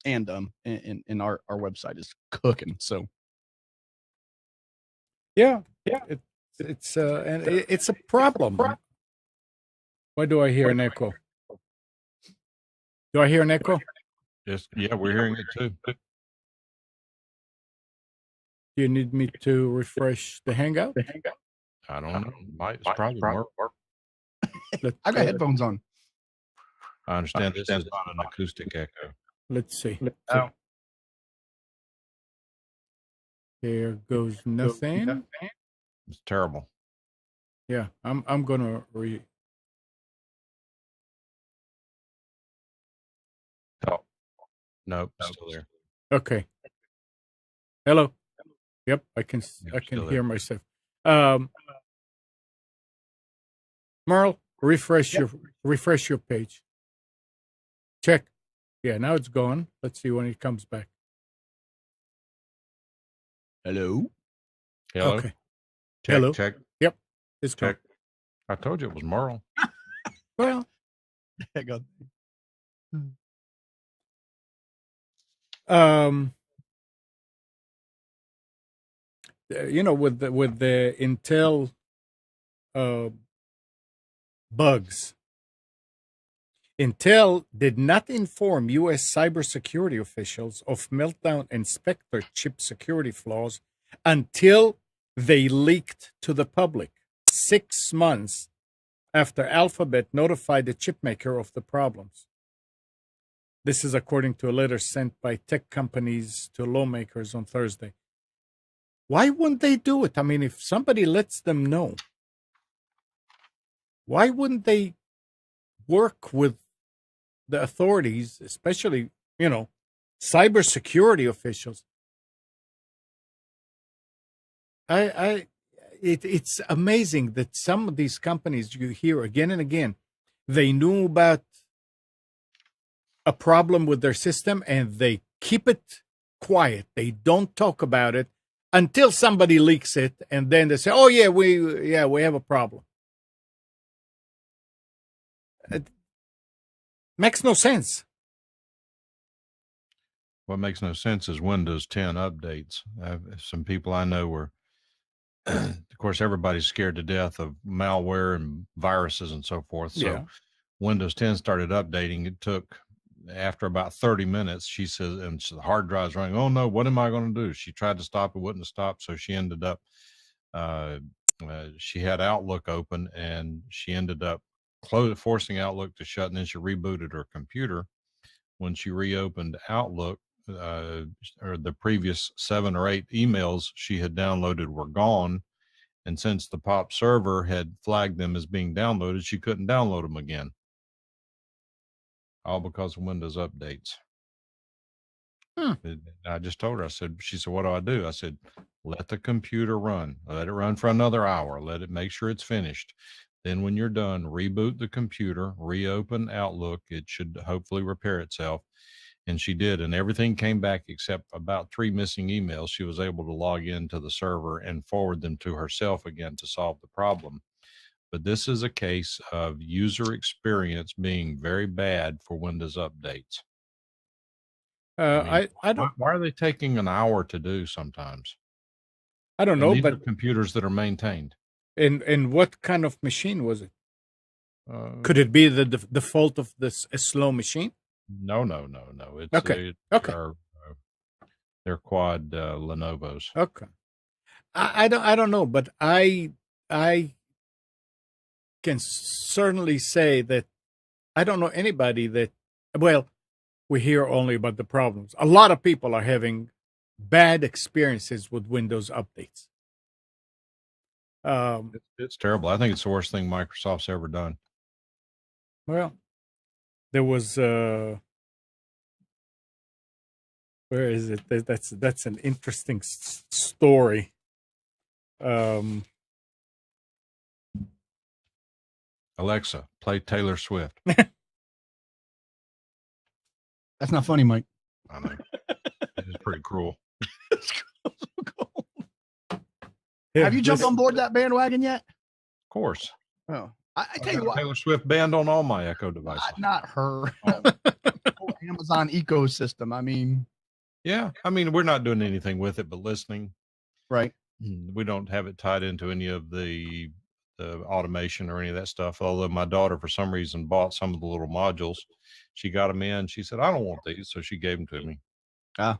S3: And our website is cooking. So
S1: yeah, it's a problem. Why do I hear an echo? Do I hear an echo?
S2: Yes, yeah, we're hearing it too.
S1: Do you need me to refresh the Hangout?
S2: I don't know. It's probably more.
S3: I got headphones on.
S2: I understand this is not an acoustic echo.
S1: Let's see. There goes nothing.
S2: It's terrible.
S1: Yeah, I'm gonna
S2: Oh, nope, still there.
S1: Okay. Hello. Yep, I can
S2: Yep, still
S1: hear
S2: there.
S1: myself. Merle, refresh your page. Check. Yeah, now it's gone. Let's see when it comes back.
S3: Hello.
S2: Hello.
S1: Okay.
S2: Check,
S1: Hello.
S2: check,
S1: Yep. It's gone.
S2: check. I told you it was Merle.
S1: Well, with the Intel bugs, Intel did not inform U.S. cybersecurity officials of Meltdown and Spectre chip security flaws until they leaked to the public 6 months after Alphabet notified the chipmaker of the problems. This is according to a letter sent by tech companies to lawmakers on Thursday. Why wouldn't they do it? I mean, if somebody lets them know, why wouldn't they work with the authorities, especially, cybersecurity officials? It's amazing that some of these companies you hear again and again, they knew about a problem with their system and they keep it quiet. They don't talk about it until somebody leaks it, and then they say, "Oh yeah, we have a problem." It makes no sense.
S2: What makes no sense is Windows 10 updates. Some people I know were, of course, everybody's scared to death of malware and viruses and so forth. So
S1: Yeah.
S2: Windows 10 started updating. It took, after about 30 minutes, she says, and the hard drive's running. Oh no, what am I going to do? She tried to stop, it wouldn't stop. So she ended up, she had Outlook open and she ended up forcing Outlook to shut, and then she rebooted her computer. When she reopened Outlook, or the previous 7 or 8 emails she had downloaded were gone. And since the POP server had flagged them as being downloaded, she couldn't download them again. All because of Windows updates. I just told her, she said, what do I do? I said, let the computer run. Let it run for another hour. Let it make sure it's finished. Then when you're done, reboot the computer, reopen Outlook. It should hopefully repair itself. And she did, and everything came back except about 3 missing emails. She was able to log into the server and forward them to herself again to solve the problem. But this is a case of user experience being very bad for Windows updates.
S1: I don't.
S2: Why are they taking an hour to do sometimes?
S1: I don't know,
S2: these
S1: but
S2: are computers that are maintained.
S1: And what kind of machine was it? Could it be the fault of this a slow machine?
S2: No. It's
S1: okay.
S2: They're quad Lenovo's.
S1: Okay. I don't know, but I can certainly say that I don't know anybody that, well, we hear only about the problems. A lot of people are having bad experiences with Windows updates.
S2: It's terrible. I think it's the worst thing Microsoft's ever done.
S1: Well, there was where is it? That's an interesting story.
S2: Alexa, play Taylor Swift.
S3: That's not funny, Mike.
S2: I know. It's pretty cruel.
S3: Have you jumped on board that bandwagon yet?
S2: Of course.
S3: Oh, I tell you what,
S2: Taylor Swift banned on all my Echo devices.
S3: not her. Amazon ecosystem. I mean,
S2: yeah. I mean, we're not doing anything with it but listening.
S3: Right.
S2: We don't have it tied into any of the automation or any of that stuff. Although my daughter, for some reason, bought some of the little modules. She got them in. She said, "I don't want these," so she gave them to me.
S3: I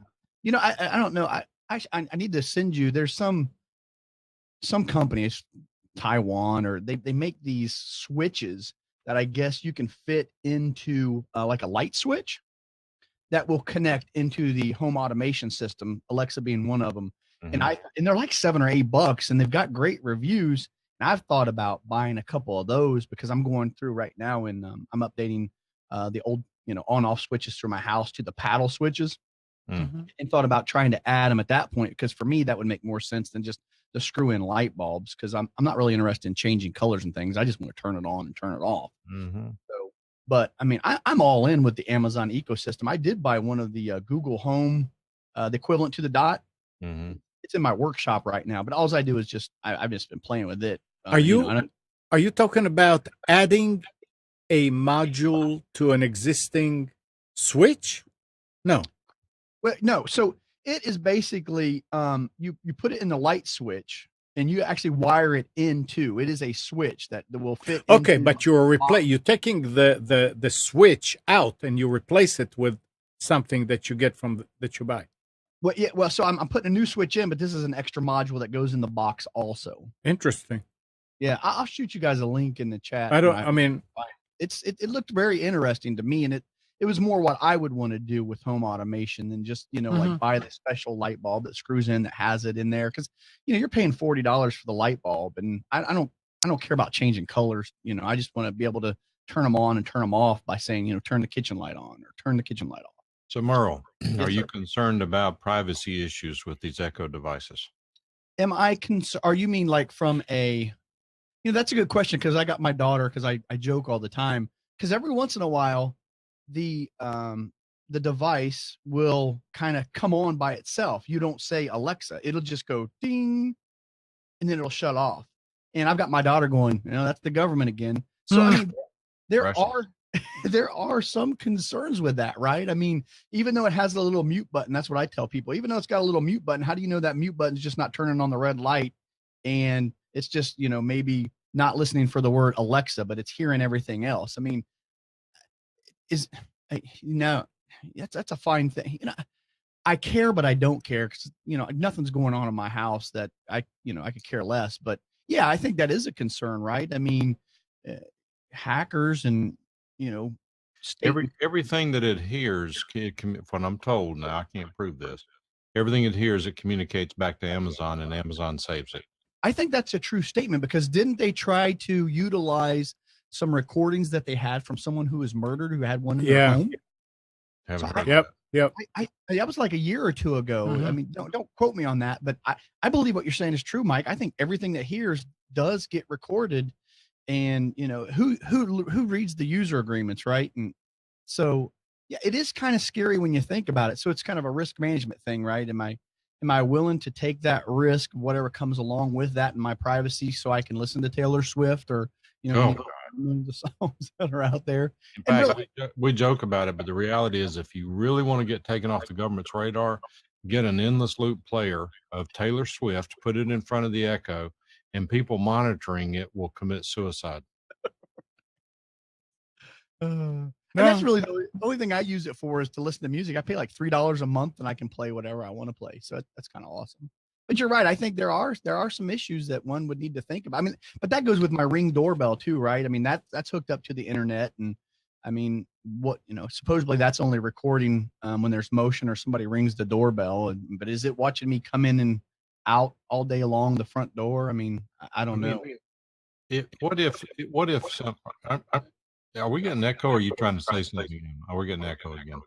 S3: don't know. I need to send you. There's some companies, Taiwan, or they make these switches that I guess you can fit into like a light switch that will connect into the home automation system, Alexa being one of them. and they're like $7 or $8, and they've got great reviews. And I've thought about buying a couple of those because I'm going through right now, and I'm updating the old on-off switches through my house to the paddle switches, and thought about trying to add them at that point, because for me that would make more sense than just the screw-in light bulbs, because I'm not really interested in changing colors and things. I just want to turn it on and turn it off. So, but I mean, I'm all in with the Amazon ecosystem. I did buy one of the Google Home, the equivalent to the Dot. It's in my workshop right now, but all I do is I've just been playing with it.
S1: Are you talking about adding a module to an existing switch? No.
S3: Well, no. So it is basically you put it in the light switch, and you actually wire it into. It is a switch that will fit.
S1: Okay, but you're taking the switch out and you replace it with something that you get that you buy.
S3: Well, yeah. Well, so I'm putting a new switch in, but this is an extra module that goes in the box also.
S1: Interesting.
S3: Yeah, I'll shoot you guys a link in the chat. It looked very interesting to me, and it was more what I would want to do with home automation than just like buy the special light bulb that screws in that has it in there, because you're paying $40 for the light bulb, and I don't care about changing colors. I just want to be able to turn them on and turn them off by saying turn the kitchen light on or turn the kitchen light off.
S2: So Merle, are you concerned about privacy issues with these Echo devices?
S3: Am I concerned? Are you mean like from a that's a good question, because I got my daughter, because I joke all the time, because every once in a while the device will kind of come on by itself. You don't say Alexa, it'll just go ding, and then it'll shut off. And I've got my daughter going, that's the government again. So I mean, there are some concerns with that, right? I mean, even though it has a little mute button, that's what I tell people. Even though it's got a little mute button, how do you know that mute button is just not turning on the red light, and it's just maybe not listening for the word Alexa, but it's hearing everything else? I mean, that's a fine thing. I care, but I don't care, because nothing's going on in my house that I could care less. But yeah, I think that is a concern, right? I mean, hackers and
S2: everything that it hears, what I'm told now, I can't prove this. Everything it hears, it communicates back to Amazon, and Amazon saves it.
S3: I think that's a true statement, because didn't they try to utilize some recordings that they had from someone who was murdered, who had one in their home?
S1: Yep.
S3: That was like a year or two ago. I mean, don't quote me on that, but I believe what you're saying is true, Mike. I think everything that hears does get recorded, and who reads the user agreements, right? And so yeah, it is kind of scary when you think about it. So it's kind of a risk management thing, right? Am I willing to take that risk, whatever comes along with that, in my privacy, so I can listen to Taylor Swift or the songs that are out there?
S2: In fact, we joke about it, but the reality is, if you really want to get taken off the government's radar, get an endless loop player of Taylor Swift, put it in front of the Echo, and people monitoring it will commit suicide.
S3: And that's really the only thing I use it for, is to listen to music. I pay like $3 a month, and I can play whatever I want to play. So that's kind of awesome. But you're right. I think there are some issues that one would need to think about. I mean, but that goes with my Ring doorbell too, right? I mean, that's hooked up to the internet, and I mean, supposedly that's only recording when there's motion or somebody rings the doorbell. But is it watching me come in and out all day along the front door? I mean, I don't know.
S2: What if some? Are we getting echo? Or are you trying to say something again? Are we getting echo again?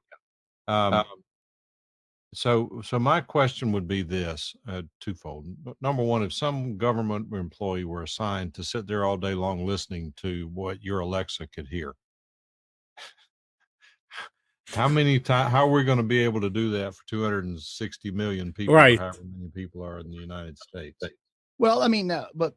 S2: So my question would be this, twofold. Number one, if some government employee were assigned to sit there all day long listening to what your Alexa could hear, how are we going to be able to do that for 260 million people?
S1: Right.
S2: However many people are in the United States?
S3: Well, I mean, but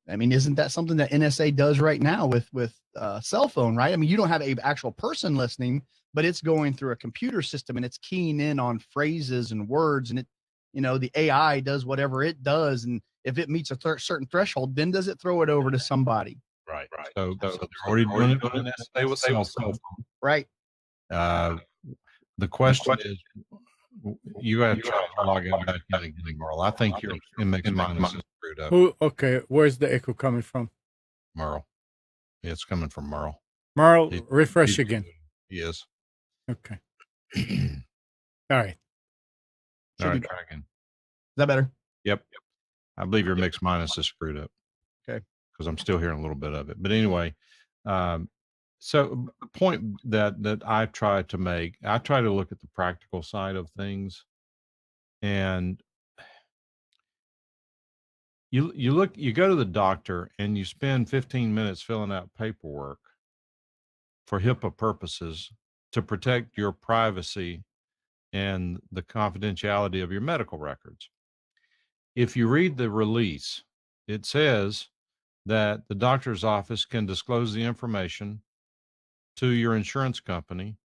S3: I mean, isn't that something that NSA does right now with cell phone, right? I mean, you don't have a actual person listening, but it's going through a computer system, and it's keying in on phrases and words, and it, the AI does whatever it does, and if it meets a certain threshold, then does it throw it over to somebody?
S2: Right. So they're already doing it on NSA with cell phone.
S3: Right.
S2: The question is, you got to try to log out back in again, Merle. I think your MX minus is screwed up.
S1: Okay, where's the echo coming from?
S2: Merle. It's coming from Merle.
S1: Merle, refresh again.
S2: Yes.
S1: Okay. All right.
S2: All right, try again.
S3: Is that better?
S2: Yep. I believe your mix minus is screwed up.
S3: Okay.
S2: Because I'm still hearing a little bit of it. But anyway, so the point that I try to make, I try to look at the practical side of things. And you go to the doctor and you spend 15 minutes filling out paperwork for HIPAA purposes to protect your privacy and the confidentiality of your medical records. If you read the release, it says that the doctor's office can disclose the information to your insurance company,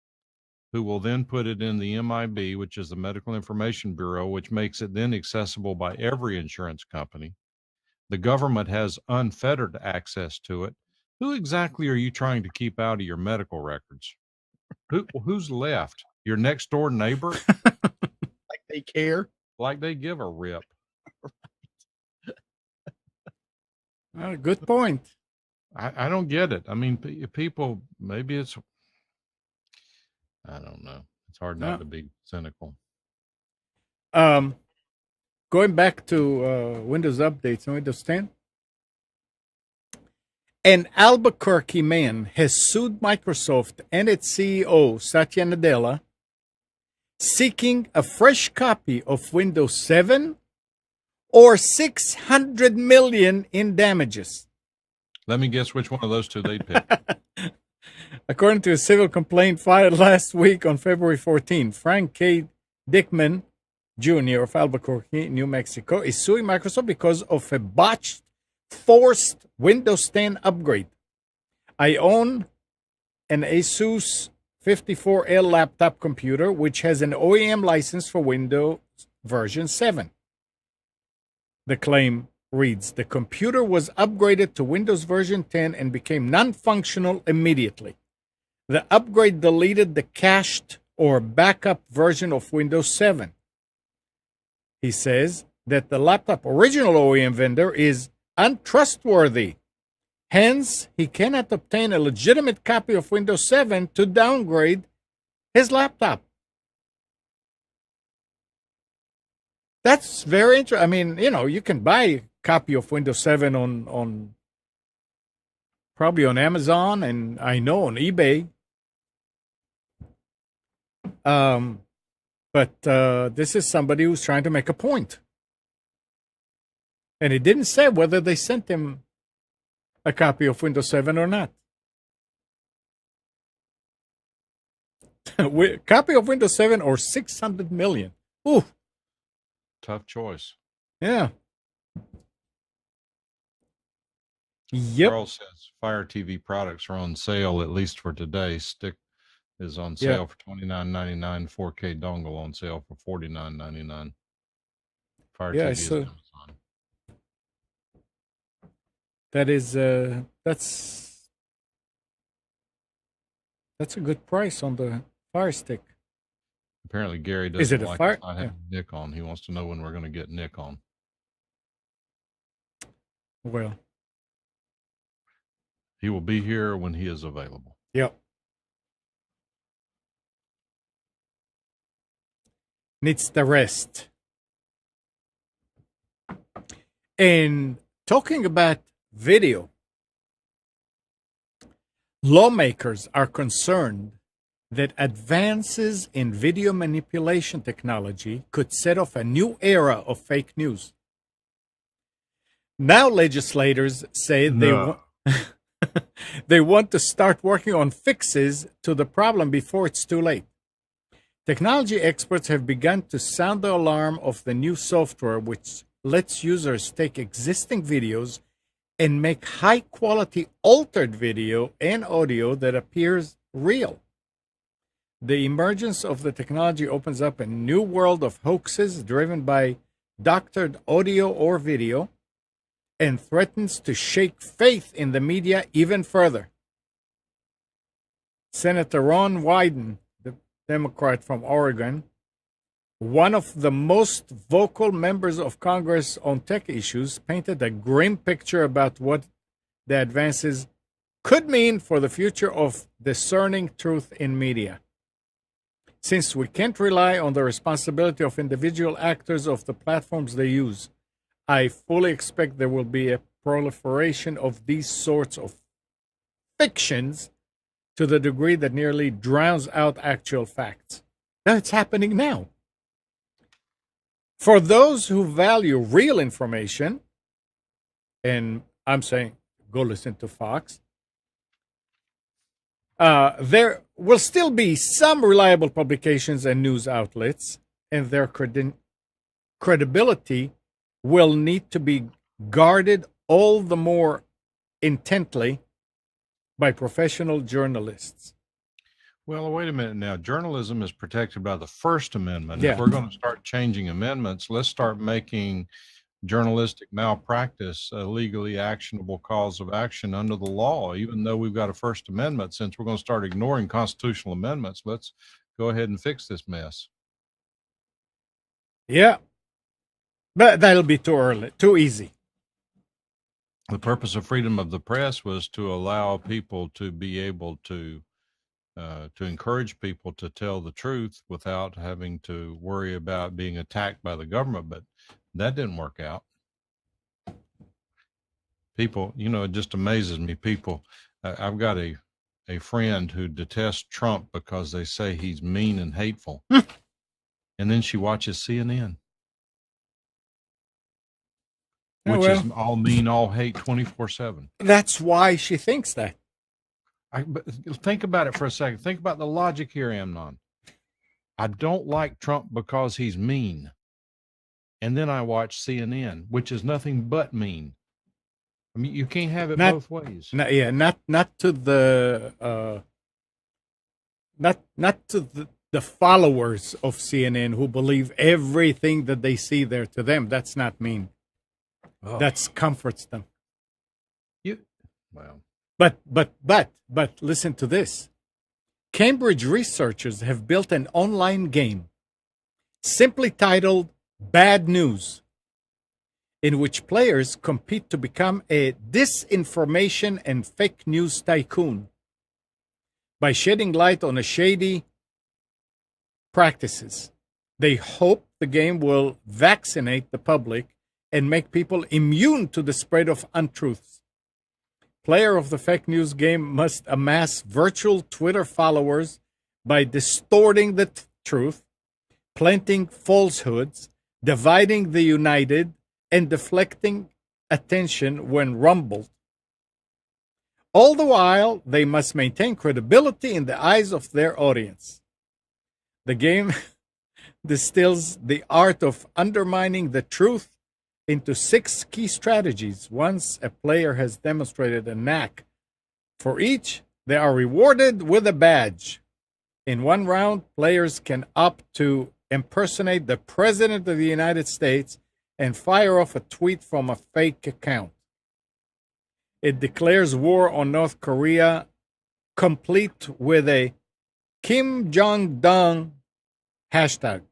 S2: who will then put it in the MIB, which is the Medical Information Bureau, which makes it then accessible by every insurance company. The government has unfettered access to it. Who exactly are you trying to keep out of your medical records? Who's left? Your next door neighbor?
S3: Like they care?
S2: Like they give a rip.
S1: Good point.
S2: I don't get it. I mean, people, maybe it's, I don't know. It's hard not to be cynical.
S1: Going back to Windows updates and Windows 10, an Albuquerque man has sued Microsoft and its CEO, Satya Nadella, seeking a fresh copy of Windows 7 or $600 million in damages.
S2: Let me guess which one of those two they'd pick.
S1: According to a civil complaint filed last week on February 14, Frank K. Dickman Jr. of Albuquerque, New Mexico, is suing Microsoft because of a botched, forced Windows 10 upgrade. I own an Asus 54L laptop computer, which has an OEM license for Windows version 7. The claim reads, the computer was upgraded to Windows version 10 and became non-functional immediately. The upgrade deleted the cached or backup version of Windows 7. He says that the laptop original OEM vendor is untrustworthy. Hence, he cannot obtain a legitimate copy of Windows 7 to downgrade his laptop. That's very interesting. I mean, you can buy a copy of Windows 7 on probably on Amazon and I know on eBay. But this is somebody who's trying to make a point. And it didn't say whether they sent him a copy of Windows 7 or not. Copy of Windows 7 or 600 million. Ooh.
S2: Tough choice.
S1: Yeah. Yep.
S2: Carl says Fire TV products are on sale, at least for today. Stick is on sale for $29.99. 4K dongle on sale for $49.99. Fire TV is Amazon.
S1: That is that's a good price on the Fire Stick.
S2: Apparently Gary doesn't like us not having
S1: Yeah.
S2: Nick on. He wants to know when we're going to get Nick on.
S1: Well,
S2: he will be here when he is available.
S1: Yep. Needs the rest. And talking about video, lawmakers are concerned that advances in video manipulation technology could set off a new era of fake news. Now legislators say they want to start working on fixes to the problem before it's too late. Technology experts have begun to sound the alarm of the new software which lets users take existing videos and make high-quality altered video and audio that appears real. The emergence of the technology opens up a new world of hoaxes driven by doctored audio or video and threatens to shake faith in the media even further. Senator Ron Wyden, the Democrat from Oregon, one of the most vocal members of Congress on tech issues, painted a grim picture about what the advances could mean for the future of discerning truth in media. Since we can't rely on the responsibility of individual actors of the platforms they use, I fully expect there will be a proliferation of these sorts of fictions to the degree that nearly drowns out actual facts. Now it's happening now. For those who value real information, and I'm saying go listen to Fox, there will still be some reliable publications and news outlets, and their credibility will need to be guarded all the more intently by professional journalists.
S2: Well, wait a minute now. Journalism is protected by the First Amendment.
S1: Yeah.
S2: If we're going to start changing amendments, let's start making journalistic malpractice a legally actionable cause of action under the law, even though we've got a First Amendment. Since we're going to start ignoring constitutional amendments, let's go ahead and fix this mess.
S1: Yeah. But that'll be too early, too easy.
S2: The purpose of freedom of the press was to allow people to be able to encourage people to tell the truth without having to worry about being attacked by the government. But that didn't work out. People, it just amazes me. People, I've got a friend who detests Trump because they say he's mean and hateful. And then she watches CNN. Which is all mean, all hate, 24/7.
S1: That's why she thinks that.
S2: But think about it for a second. Think about the logic here, Amnon. I don't like Trump because he's mean. And then I watch CNN, which is nothing but mean. I mean, you can't have it both ways.
S1: Not to the not to the followers of CNN who believe everything that they see there. To them, that's not mean. Oh. That comforts them. But listen to this. Cambridge researchers have built an online game simply titled Bad News, in which players compete to become a disinformation and fake news tycoon by shedding light on a shady practices. They hope the game will vaccinate the public and make people immune to the spread of untruths. Player of the fake news game must amass virtual Twitter followers by distorting the truth, planting falsehoods, dividing the united, and deflecting attention when rumbled. All the while, they must maintain credibility in the eyes of their audience. The game distills the art of undermining the truth into 6 key strategies. Once a player has demonstrated a knack for each, they are rewarded with a badge. In one round, players can opt to impersonate the President of the United States and fire off a tweet from a fake account. It declares war on North Korea, complete with a Kim Jong-un hashtag.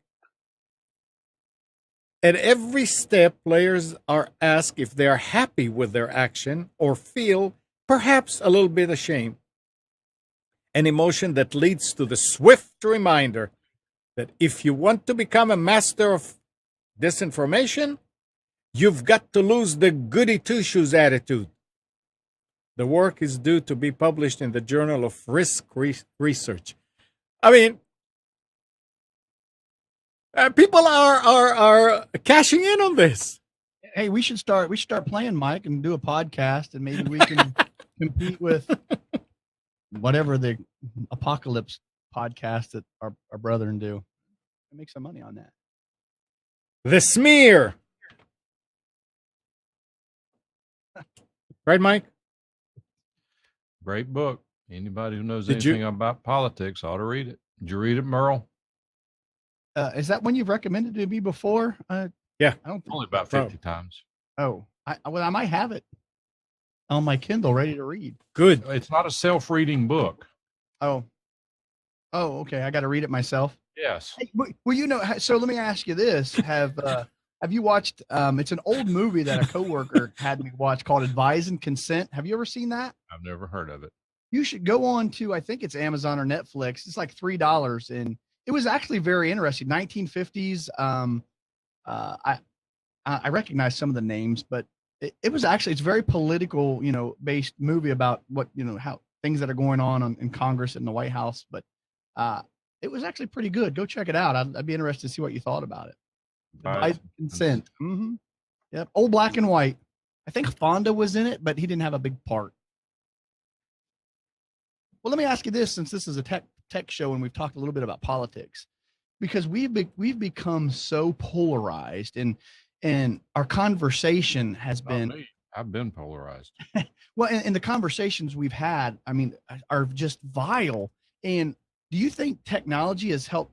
S1: At every step, players are asked if they are happy with their action or feel perhaps a little bit ashamed. An emotion that leads to the swift reminder that if you want to become a master of disinformation, you've got to lose the goody two-shoes attitude. The work is due to be published in the Journal of Risk Research. I mean, people are cashing in on this.
S3: Hey, we should start playing, Mike, and do a podcast, and maybe we can compete with whatever the apocalypse podcast that our brethren do. Make some money on that.
S1: The Smear. Right, Mike?
S2: Great book. Anybody who knows anything about politics ought to read it. Did you read it, Merle?
S3: Is that one you've recommended to me before?
S1: Yeah.
S3: I don't
S2: only about 50 times.
S3: Oh, I might have it on my Kindle ready to read.
S1: Good.
S2: It's not a self-reading book.
S3: Oh, okay. I got to read it myself.
S2: Yes.
S3: Hey, well, so let me ask you this. Have you watched, it's an old movie that a coworker had me watch called Advise and Consent. Have you ever seen that?
S2: I've never heard of it.
S3: You should go on to, I think it's Amazon or Netflix. It's like $3. And it was actually very interesting. 1950s. I I recognize some of the names, but it was actually, it's very political, based movie about what, how things that are going on in Congress and the White House. But it was actually pretty good. Go check it out. I'd be interested to see what you thought about it. Advised consent. Mm-hmm. Yep. Old black and white. I think Fonda was in it, but he didn't have a big part. Well, let me ask you this, since this is a tech show and we've talked a little bit about politics, because we've become so polarized, and our conversation has been.
S2: I've been polarized.
S3: Well, and the conversations we've had, I mean, are just vile. And do you think technology has helped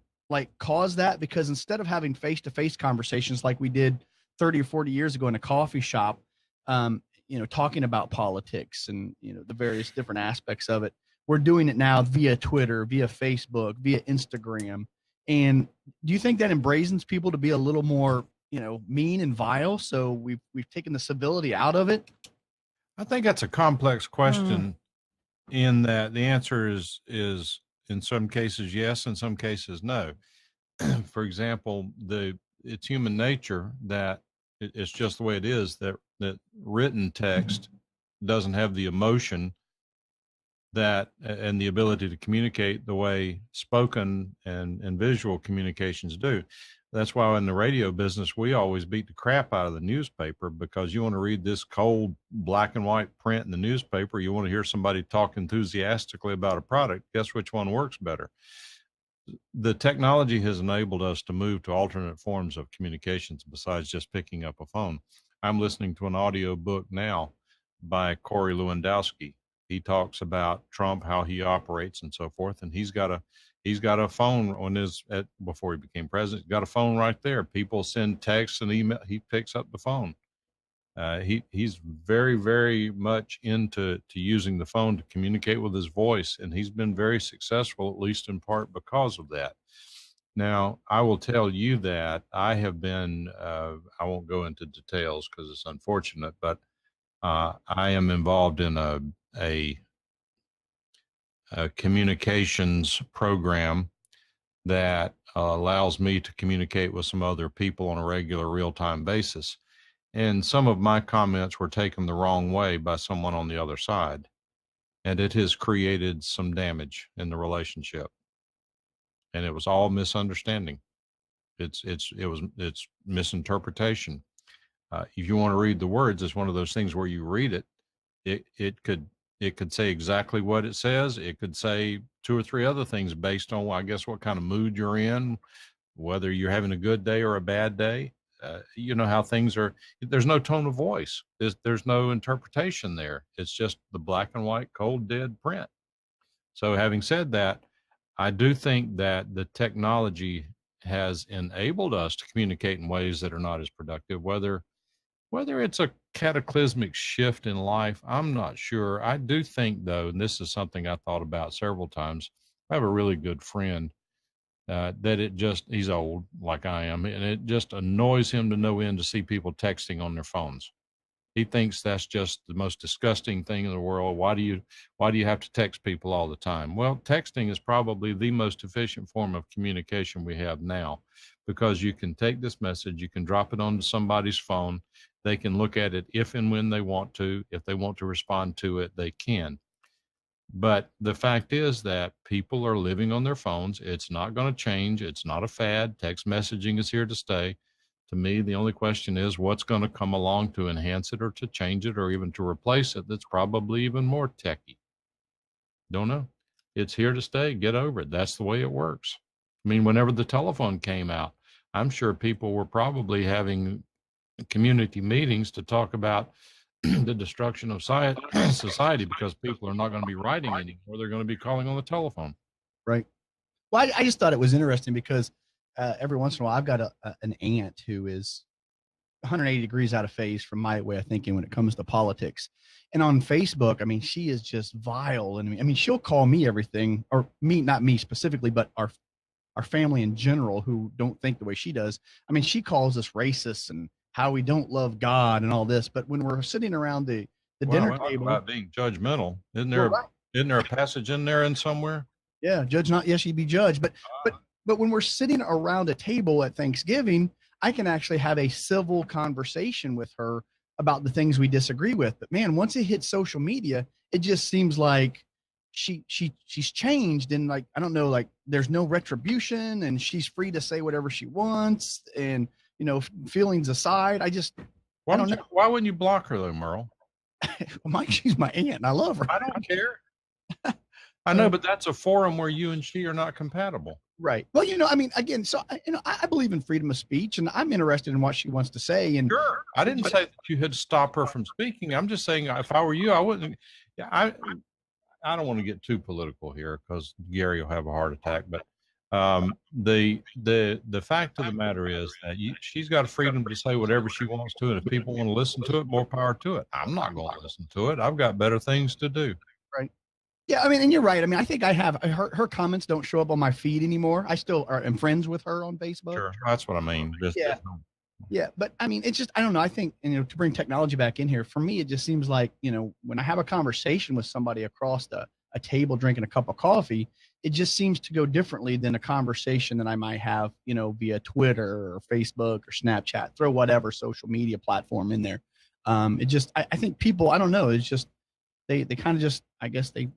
S3: cause that? Because instead of having face-to-face conversations like we did 30 or 40 years ago in a coffee shop, talking about politics and, the various different aspects of it, we're doing it now via Twitter, via Facebook, via Instagram. And do you think that embraces people to be a little more, mean and vile? So we've taken the civility out of it?
S2: I think that's a complex question in that the answer is in some cases yes, in some cases no. For example, it's human nature that it's just the way it is that written text doesn't have the emotion and the ability to communicate the way spoken and visual communications do. That's why in the radio business, we always beat the crap out of the newspaper, because you want to read this cold black and white print in the newspaper. You want to hear somebody talk enthusiastically about a product. Guess which one works better? The technology has enabled us to move to alternate forms of communications besides just picking up a phone. I'm listening to an audio book now by Corey Lewandowski. He talks about Trump, how he operates and so forth. And he's got a phone on before he became president, he's got a phone right there. People send texts and email. He picks up the phone. He's very, very much into using the phone to communicate with his voice. And he's been very successful, at least in part because of that. Now, I will tell you that I have been, I won't go into details because it's unfortunate, but I am involved in a communications program that allows me to communicate with some other people on a regular real-time basis. And some of my comments were taken the wrong way by someone on the other side. And it has created some damage in the relationship. And it was all misunderstanding. It's misinterpretation. If you want to read the words, it's one of those things where you read it, it could say exactly what it says. It could say two or three other things based on, I guess, what kind of mood you're in, whether you're having a good day or a bad day. You know how things are. There's no tone of voice. There's no interpretation there. It's just the black and white, cold, dead print. So having said that, I do think that the technology has enabled us to communicate in ways that are not as productive, whether it's a cataclysmic shift in life, I'm not sure. I do think, though, and this is something I thought about several times. I have a really good friend that he's old like I am, and it just annoys him to no end to see people texting on their phones. He thinks that's just the most disgusting thing in the world. Why do you have to text people all the time? Well, texting is probably the most efficient form of communication we have now, because you can take this message, you can drop it onto somebody's phone. They can look at it if and when they want to. If they want to respond to it, they can. But the fact is that people are living on their phones. It's not going to change. It's not a fad. Text messaging is here to stay. To me, the only question is what's going to come along to enhance it or to change it or even to replace it that's probably even more techy. Don't know. It's here to stay. Get over it. That's the way it works. I mean, whenever the telephone came out, I'm sure people were probably having community meetings to talk about the destruction of society because people are not going to be writing anymore. They're going to be calling on the telephone.
S3: Right. Well, I just thought it was interesting because every once in a while I've got an aunt who is 180 degrees out of phase from my way of thinking when it comes to politics. And on Facebook, I mean, she is just vile. And I mean, she'll call me everything, or me, not me specifically, but our family in general who don't think the way she does. I mean, she calls us racists and how we don't love God and all this. But when we're sitting around the dinner table,
S2: about being judgmental, isn't there a passage in there in somewhere?
S3: Yeah, judge not, yes, ye be judged. But when we're sitting around a table at Thanksgiving, I can actually have a civil conversation with her about the things we disagree with. But man, once it hits social media, it just seems like she's changed, and like, I don't know, like there's no retribution and she's free to say whatever she wants. And, you know, feelings aside, I don't know.
S2: Why wouldn't you block her though, Merle?
S3: Mike, she's my aunt and I love her.
S2: I don't care. I know, but that's a forum where you and she are not compatible.
S3: Right. Well, you know, I mean, again, so, you know, I believe in freedom of speech, and I'm interested in what she wants to say. And
S2: sure, I didn't say that you had to stop her from speaking. I'm just saying, if I were you, I wouldn't. Yeah, I don't want to get too political here because Gary will have a heart attack. But the fact of the matter is that she's got a freedom to say whatever she wants to, and if people want to listen to it, more power to it. I'm not going to listen to it. I've got better things to do.
S3: Right. Yeah, I mean, and you're right. I mean, I think I have her comments don't show up on my feed anymore. I still am friends with her on Facebook.
S2: Sure, that's what I mean.
S3: Yeah, but I mean, it's just, I don't know. I think, you know, to bring technology back in here, for me, it just seems like, you know, when I have a conversation with somebody across a table drinking a cup of coffee, it just seems to go differently than a conversation that I might have, you know, via Twitter or Facebook or Snapchat, throw whatever social media platform in there. It just, I think people, I don't know, it's just, they kind of just, I guess they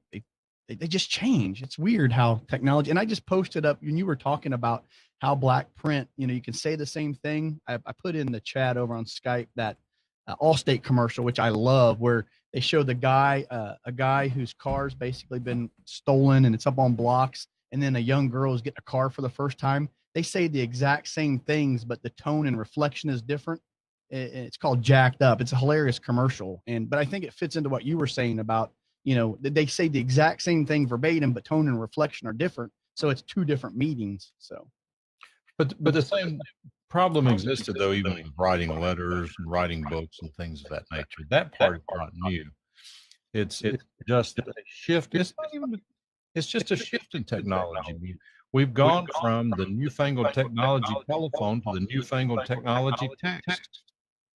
S3: just change. It's weird how technology, and I just posted up when you were talking about how black print, you know, you can say the same thing. I put in the chat over on Skype that Allstate commercial, which I love, where they show a guy whose car's basically been stolen and it's up on blocks. And then a young girl is getting a car for the first time. They say the exact same things, but the tone and reflection is different. It's called Jacked Up. It's a hilarious commercial. But I think it fits into what you were saying about, you know, they say the exact same thing verbatim, but tone and reflection are different. So it's two different meetings. So,
S2: but the same problem existed though, even with writing letters and writing books and things of that nature. That part is not new. It's just a shift. It's just a shift in technology. We've gone from the newfangled technology telephone to the newfangled technology text.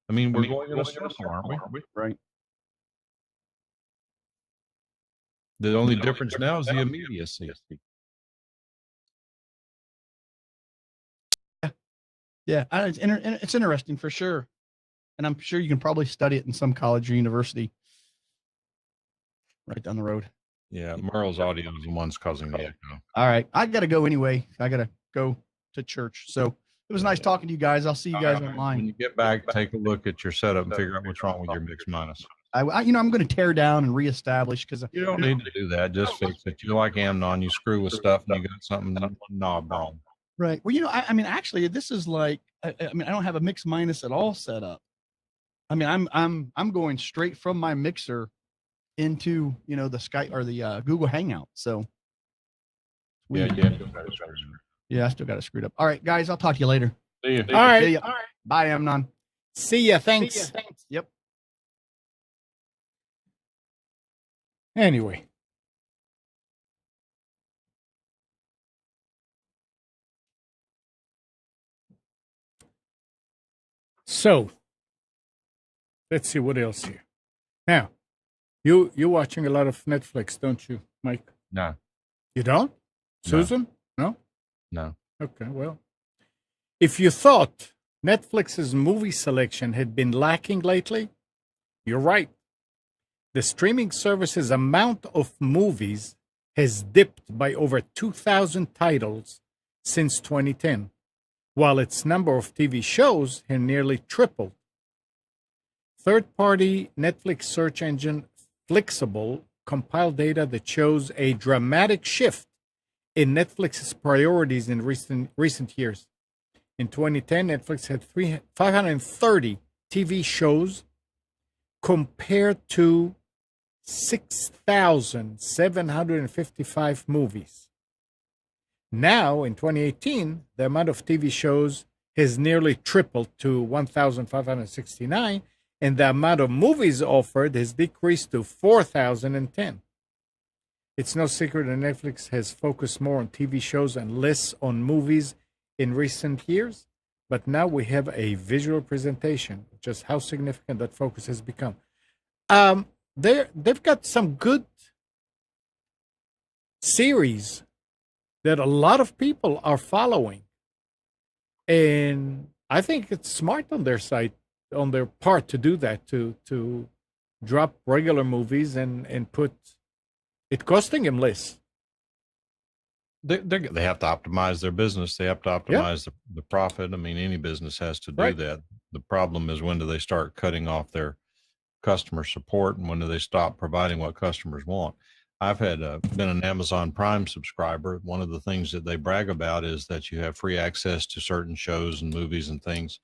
S2: I mean, we're going in a circle, aren't we?
S3: Right.
S2: The only difference now is the immediacy.
S3: Yeah, it's interesting for sure. And I'm sure you can probably study it in some college or university right down the road.
S2: Yeah, Merle's audio is the one's causing the echo.
S3: All right, I got to go anyway. I got to go to church. So it was nice talking to you guys. I'll see you guys online.
S2: When you get back, take a look at your setup and figure out what's wrong with your mix minus.
S3: You know, I'm going to tear down and reestablish because
S2: you don't need to do that. Just fix it. You're like Amnon. You screw with stuff and you got something knob wrong.
S3: Right. Well, you know, I mean, actually, this is like, I mean, I don't have a mix minus at all set up. I mean, I'm going straight from my mixer into, you know, the Skype or the Google Hangout. So
S2: yeah,
S3: I still got it screwed up. All right, guys, I'll talk to you later.
S2: See you.
S1: All right.
S3: See ya. All right. Bye, Amnon.
S1: See ya. Thanks.
S3: Yep.
S1: Anyway. So let's see what else here. Now, you're watching a lot of Netflix, don't you, Mike?
S2: No.
S1: You don't? Susan? No?
S2: No.
S1: Okay, well. If you thought Netflix's movie selection had been lacking lately, you're right. The streaming service's amount of movies has dipped by over 2,000 titles since 2010, while its number of TV shows has nearly tripled. Third-party Netflix search engine Flixable compiled data that shows a dramatic shift in Netflix's priorities in recent years. In 2010, Netflix had 530 TV shows compared to 6,755 movies. Now, in 2018, the amount of TV shows has nearly tripled to 1,569, and the amount of movies offered has decreased to 4,010. It's no secret that Netflix has focused more on TV shows and less on movies in recent years, but now we have a visual presentation of just how significant that focus has become. They've got some good series that a lot of people are following. And I think it's smart on their side, on their part, to do that, to drop regular movies and put it costing them less.
S2: They have to optimize their business. They have to optimize the profit. I mean, any business has to do that. The problem is, when do they start cutting off their customer support, and when do they stop providing what customers want? I've had been an Amazon Prime subscriber. One of the things that they brag about is that you have free access to certain shows and movies and things.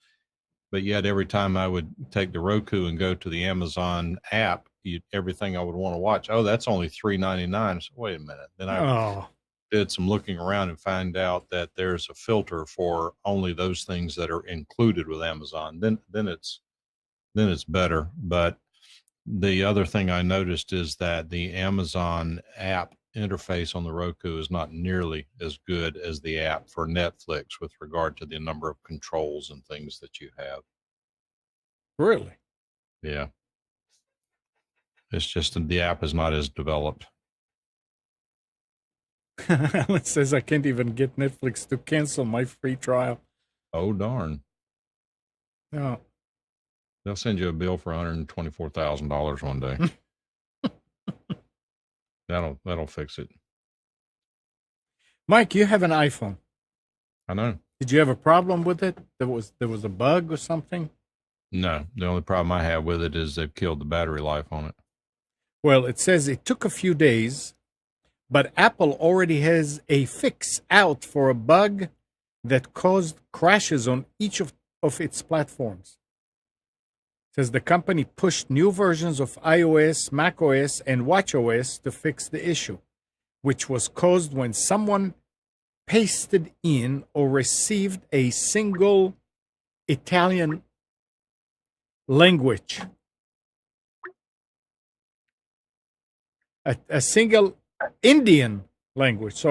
S2: But yet every time I would take the Roku and go to the Amazon app, everything I would want to watch, oh, that's only $3.99. So wait a minute. Then I did some looking around and find out that there's a filter for only those things that are included with Amazon. Then it's better. But the other thing I noticed is that the Amazon app interface on the Roku is not nearly as good as the app for Netflix with regard to the number of controls and things that you have.
S1: Really?
S2: Yeah. It's just the app is not as developed.
S1: Alan says I can't even get Netflix to cancel my free trial.
S2: Oh, darn.
S1: No.
S2: They'll send you a bill for $124,000 one day. That'll fix it.
S1: Mike, you have an iPhone.
S2: I know.
S1: Did you have a problem with it? There was a bug or something?
S2: No. The only problem I have with it is they've killed the battery life on it.
S1: Well, it says it took a few days, but Apple already has a fix out for a bug that caused crashes on each of its platforms. It says the company pushed new versions of iOS, macOS, and watchOS to fix the issue, which was caused when someone pasted in or received a single Italian language. A single Indian language,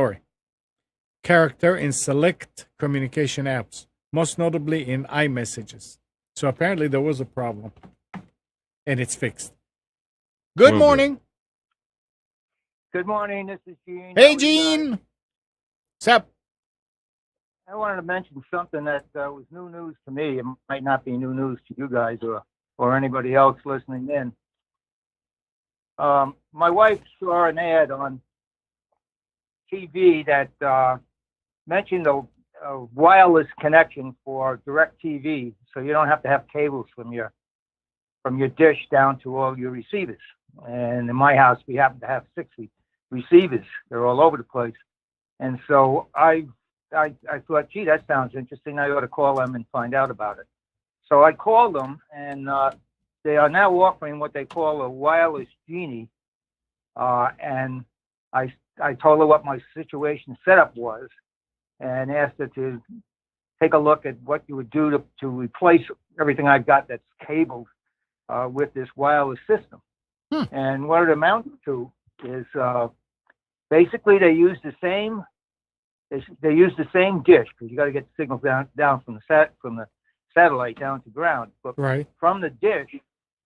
S1: character in select communication apps, most notably in iMessages. So apparently there was a problem, and it's fixed. Good morning.
S4: Good morning. This is Gene.
S1: Hey, Gene. What's up?
S4: I wanted to mention something that was new news to me. It might not be new news to you guys or anybody else listening in. My wife saw an ad on TV that mentioned a wireless connection for DirecTV, so you don't have to have cables from your dish down to all your receivers. And in my house, we happen to have 6 receivers. They're all over the place. And so I thought, gee, that sounds interesting. I ought to call them and find out about it. So I called them, and they are now offering what they call a wireless genie. And I told her what my situation setup was, and asked her to take a look at what you would do to replace everything I've got that's cabled with this wireless system. And what it amounts to is basically they use the same dish, because you got to get the signal down from the satellite down to ground. But from the dish,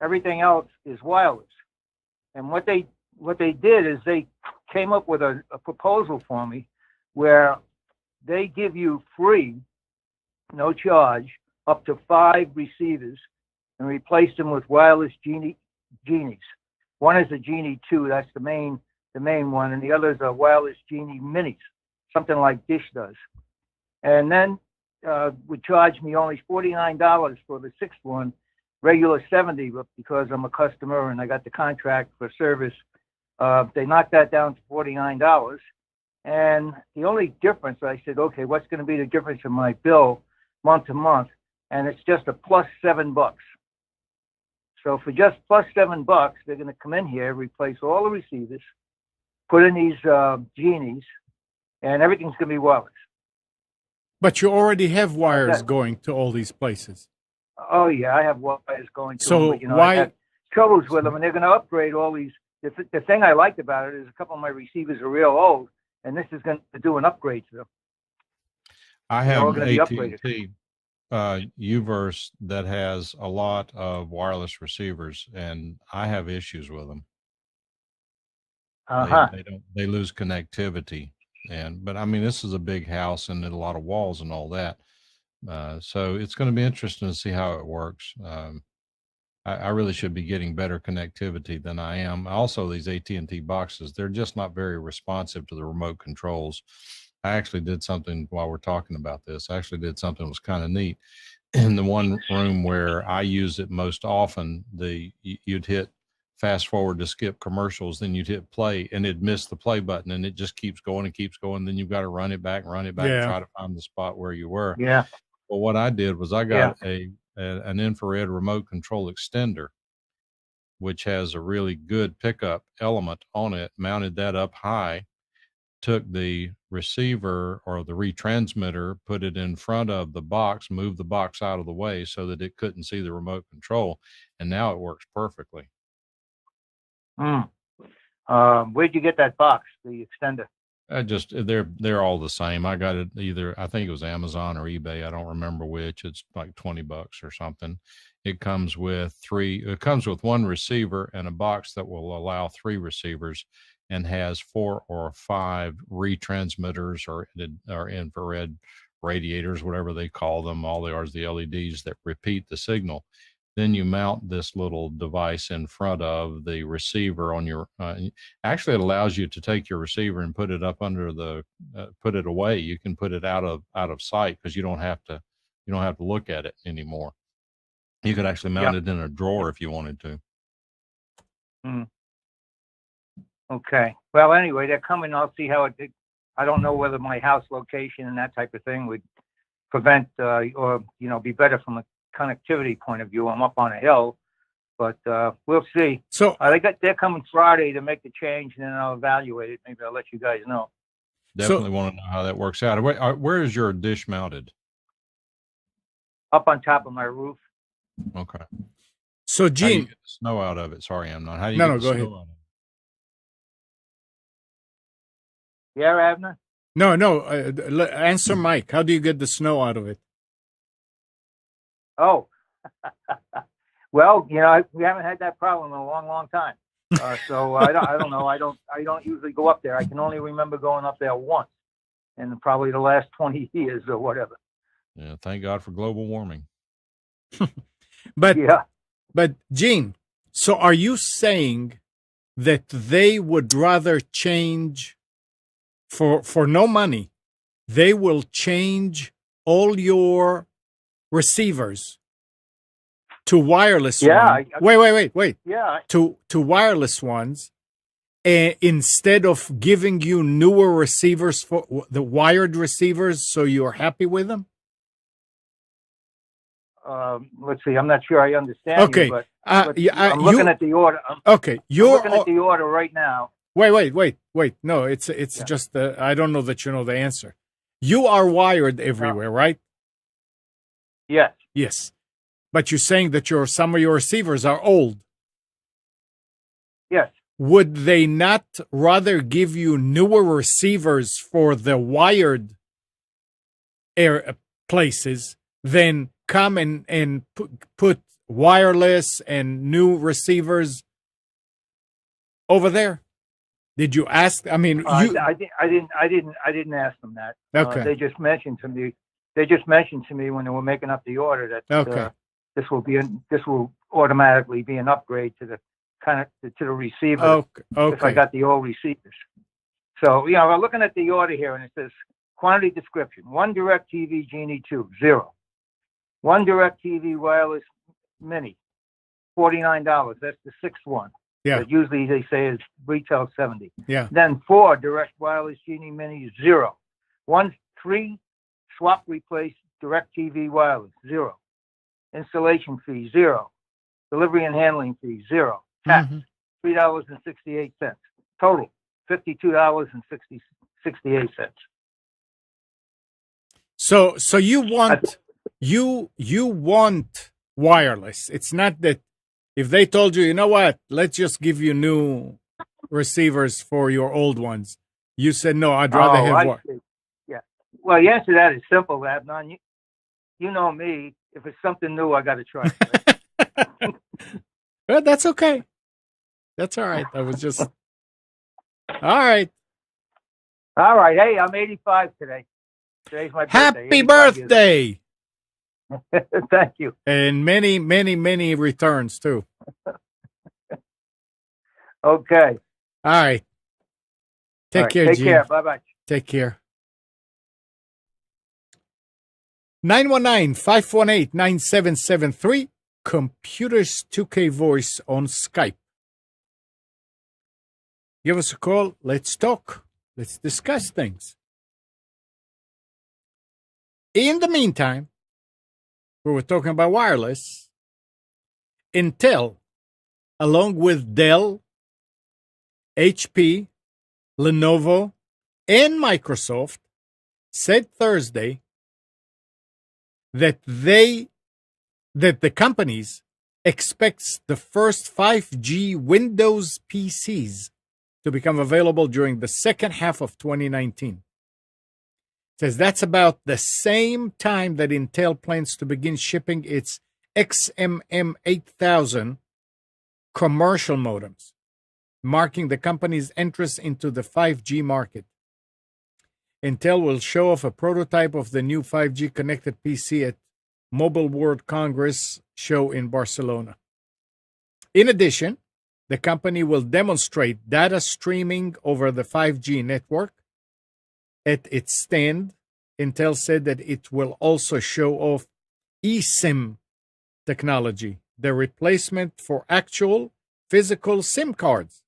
S4: everything else is wireless. And what they did is they came up with a proposal for me where they give you free, no charge, up to 5 receivers and replace them with wireless genies. One is a Genie 2, that's the main one, and the other is a wireless Genie Minis, something like Dish does. And then would charge me only $49 for the 6th one, regular $70, but because I'm a customer and I got the contract for service, they knocked that down to $49. And the only difference, I said, okay, what's going to be the difference in my bill month to month? And it's just a plus $7. So for just plus $7, they're going to come in here, replace all the receivers, put in these genies, and everything's going to be wireless.
S1: But you already have wires going to all these places.
S4: Oh yeah, I have wires going to
S1: so
S4: them. But,
S1: why?
S4: I had troubles with them, and they're going to upgrade all these. The thing I liked about it is a couple of my receivers are real old, and this is going to do an upgrade to them.
S2: I have AT&T Uverse that has a lot of wireless receivers, and I have issues with them. They lose connectivity, but I mean, this is a big house and a lot of walls and all that. So it's going to be interesting to see how it works. I really should be getting better connectivity than I am. Also, these AT&T boxes, they're just not very responsive to the remote controls. I actually did something while we're talking about this. I actually did something that was kind of neat. In the one room where I use it most often, you'd hit fast forward to skip commercials, then you'd hit play and it'd miss the play button, and it just keeps going and keeps going. Then you've got to run it back, and try to find the spot where you were.
S4: Yeah.
S2: Well, what I did was I got an infrared remote control extender, which has a really good pickup element on it, mounted that up high, took the receiver or the retransmitter, put it in front of the box, moved the box out of the way so that it couldn't see the remote control. And now it works perfectly.
S4: Where'd you get that box, the extender?
S2: They're all the same. I got it I think it was Amazon or eBay. I don't remember which. It's like $20 or something. It comes with one receiver and a box that will allow 3 receivers, and has 4 or 5 retransmitters or infrared radiators, whatever they call them. All they are is the LEDs that repeat the signal. Then you mount this little device in front of the receiver on your, actually it allows you to take your receiver and put it up under put it away. You can put it out of sight, because you don't have to look at it anymore. You could actually mount it in a drawer if you wanted to.
S4: Okay. Well, anyway, they're coming. I'll see how I don't know whether my house location and that type of thing would prevent or be better from a connectivity point of view. I'm up on a hill, but we'll see.
S1: So
S4: they're coming Friday to make the change, and then I'll evaluate it. Maybe I'll let you guys know.
S2: Definitely want to know how that works out. Where is your dish mounted?
S4: Up on top of my roof.
S2: Okay.
S1: So, Gene,
S2: how do you get the snow out of it? Sorry, I'm not. How do you
S1: get
S2: the
S1: go
S2: snow
S1: ahead.
S2: out of it?
S4: Yeah, Abner?
S1: No. Answer Mike. How do you get the snow out of it?
S4: Oh, well, we haven't had that problem in a long, long time. So I don't know. I don't usually go up there. I can only remember going up there once in probably the last 20 years or whatever.
S2: Yeah, thank God for global warming.
S1: But Gene, so are you saying that they would rather change for no money? They will change all your receivers to wireless ones. Wait.
S4: Yeah.
S1: To wireless ones, instead of giving you newer receivers for the wired receivers, so you're happy with them?
S4: Let's see. I'm not sure I understand.
S1: Okay.
S4: You, but I'm looking at the order. I'm looking at the order right now.
S1: Wait. No, it's just I don't know that you know the answer. You are wired everywhere, right?
S4: Yes.
S1: Yes. But you're saying that some of your receivers are old.
S4: Yes.
S1: Would they not rather give you newer receivers for the wired places than come and put wireless and new receivers over there? Did you ask? I mean,
S4: I didn't ask them that.
S1: Okay.
S4: They just mentioned to me. When they were making up the order that this will automatically be an upgrade to the receiver.
S1: Okay.
S4: If I got the old receivers. So we're looking at the order here, and it says quantity description: 1 DirecTV Genie 2, 0. 1 DirecTV Wireless Mini, $49. That's the 6th one.
S1: Yeah.
S4: But usually they say it's retail $70.
S1: Yeah.
S4: Then 4 Direct Wireless Genie Mini, 0. 3 swap replace DirecTV Wireless, 0. Installation fee, 0. Delivery and handling fee, 0. Tax, $3.68. Total, $52.68.
S1: So you want you want wireless. It's not that if they told you, you know what, let's just give you new receivers for your old ones. You said no, I'd rather have wireless.
S4: Yeah. Well, the answer to that is simple, Abnon. You know me. If it's something new, I got to try it. Right?
S1: Well, that's okay. That's all right. I was just all right.
S4: All right. Hey, I'm 85 today. Today's my birthday.
S1: Happy birthday!
S4: Thank you.
S1: And many, many, many returns too.
S4: Okay.
S1: All right. Take care,
S4: Take
S1: Gene.
S4: care. Bye-bye.
S1: Take care. 919-518-9773. Computers 2K Voice on Skype. Give us a call. Let's talk. Let's discuss things. In the meantime, we were talking about wireless. Intel, along with Dell, HP, Lenovo, and Microsoft, said Thursday that the companies expects the first 5G Windows PCs to become available during the second half of 2019. It says that's about the same time that Intel plans to begin shipping its XMM 8000 commercial modems, marking the company's entrance into the 5G market. Intel will show off a prototype of the new 5G connected PC at Mobile World Congress show in Barcelona. In addition, the company will demonstrate data streaming over the 5G network. At its stand, Intel said that it will also show off eSIM technology, the replacement for actual physical SIM cards,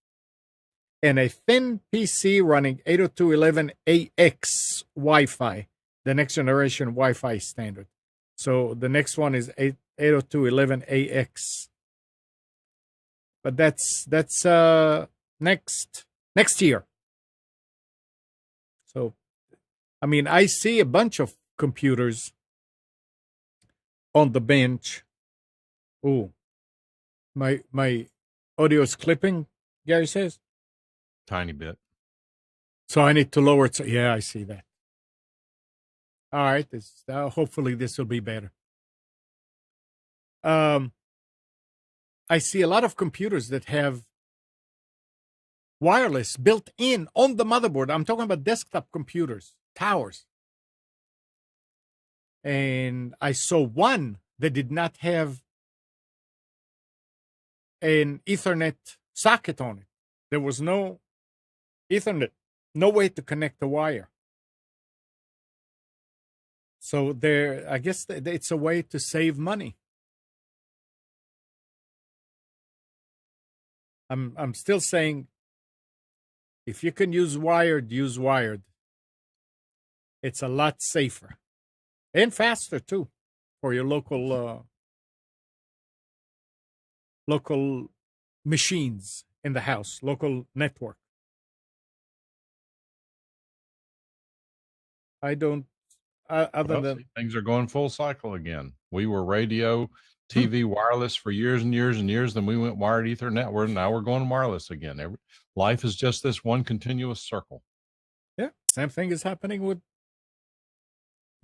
S1: and a thin PC running 802.11ax Wi-Fi, the next generation Wi-Fi standard. So the next one is 802.11ax. But that's next year. So, I mean, I see a bunch of computers on the bench. Oh, my audio is clipping, Gary says.
S2: Tiny bit.
S1: So I need to lower it. Yeah, I see that. All right. Hopefully this will be better. I see a lot of computers that have wireless built in on the motherboard. I'm talking about desktop computers, towers. And I saw one that did not have an Ethernet socket on it. There was no Ethernet, no way to connect the wire. So I guess it's a way to save money. I'm still saying, if you can use wired, use wired. It's a lot safer and faster too for your local machines in the house, local network. I don't.
S2: Things are going full cycle again. We were radio, TV, wireless for years and years and years. Then we went wired Ethernet. Now we're going wireless again. Life is just this one continuous circle.
S1: Yeah, same thing is happening with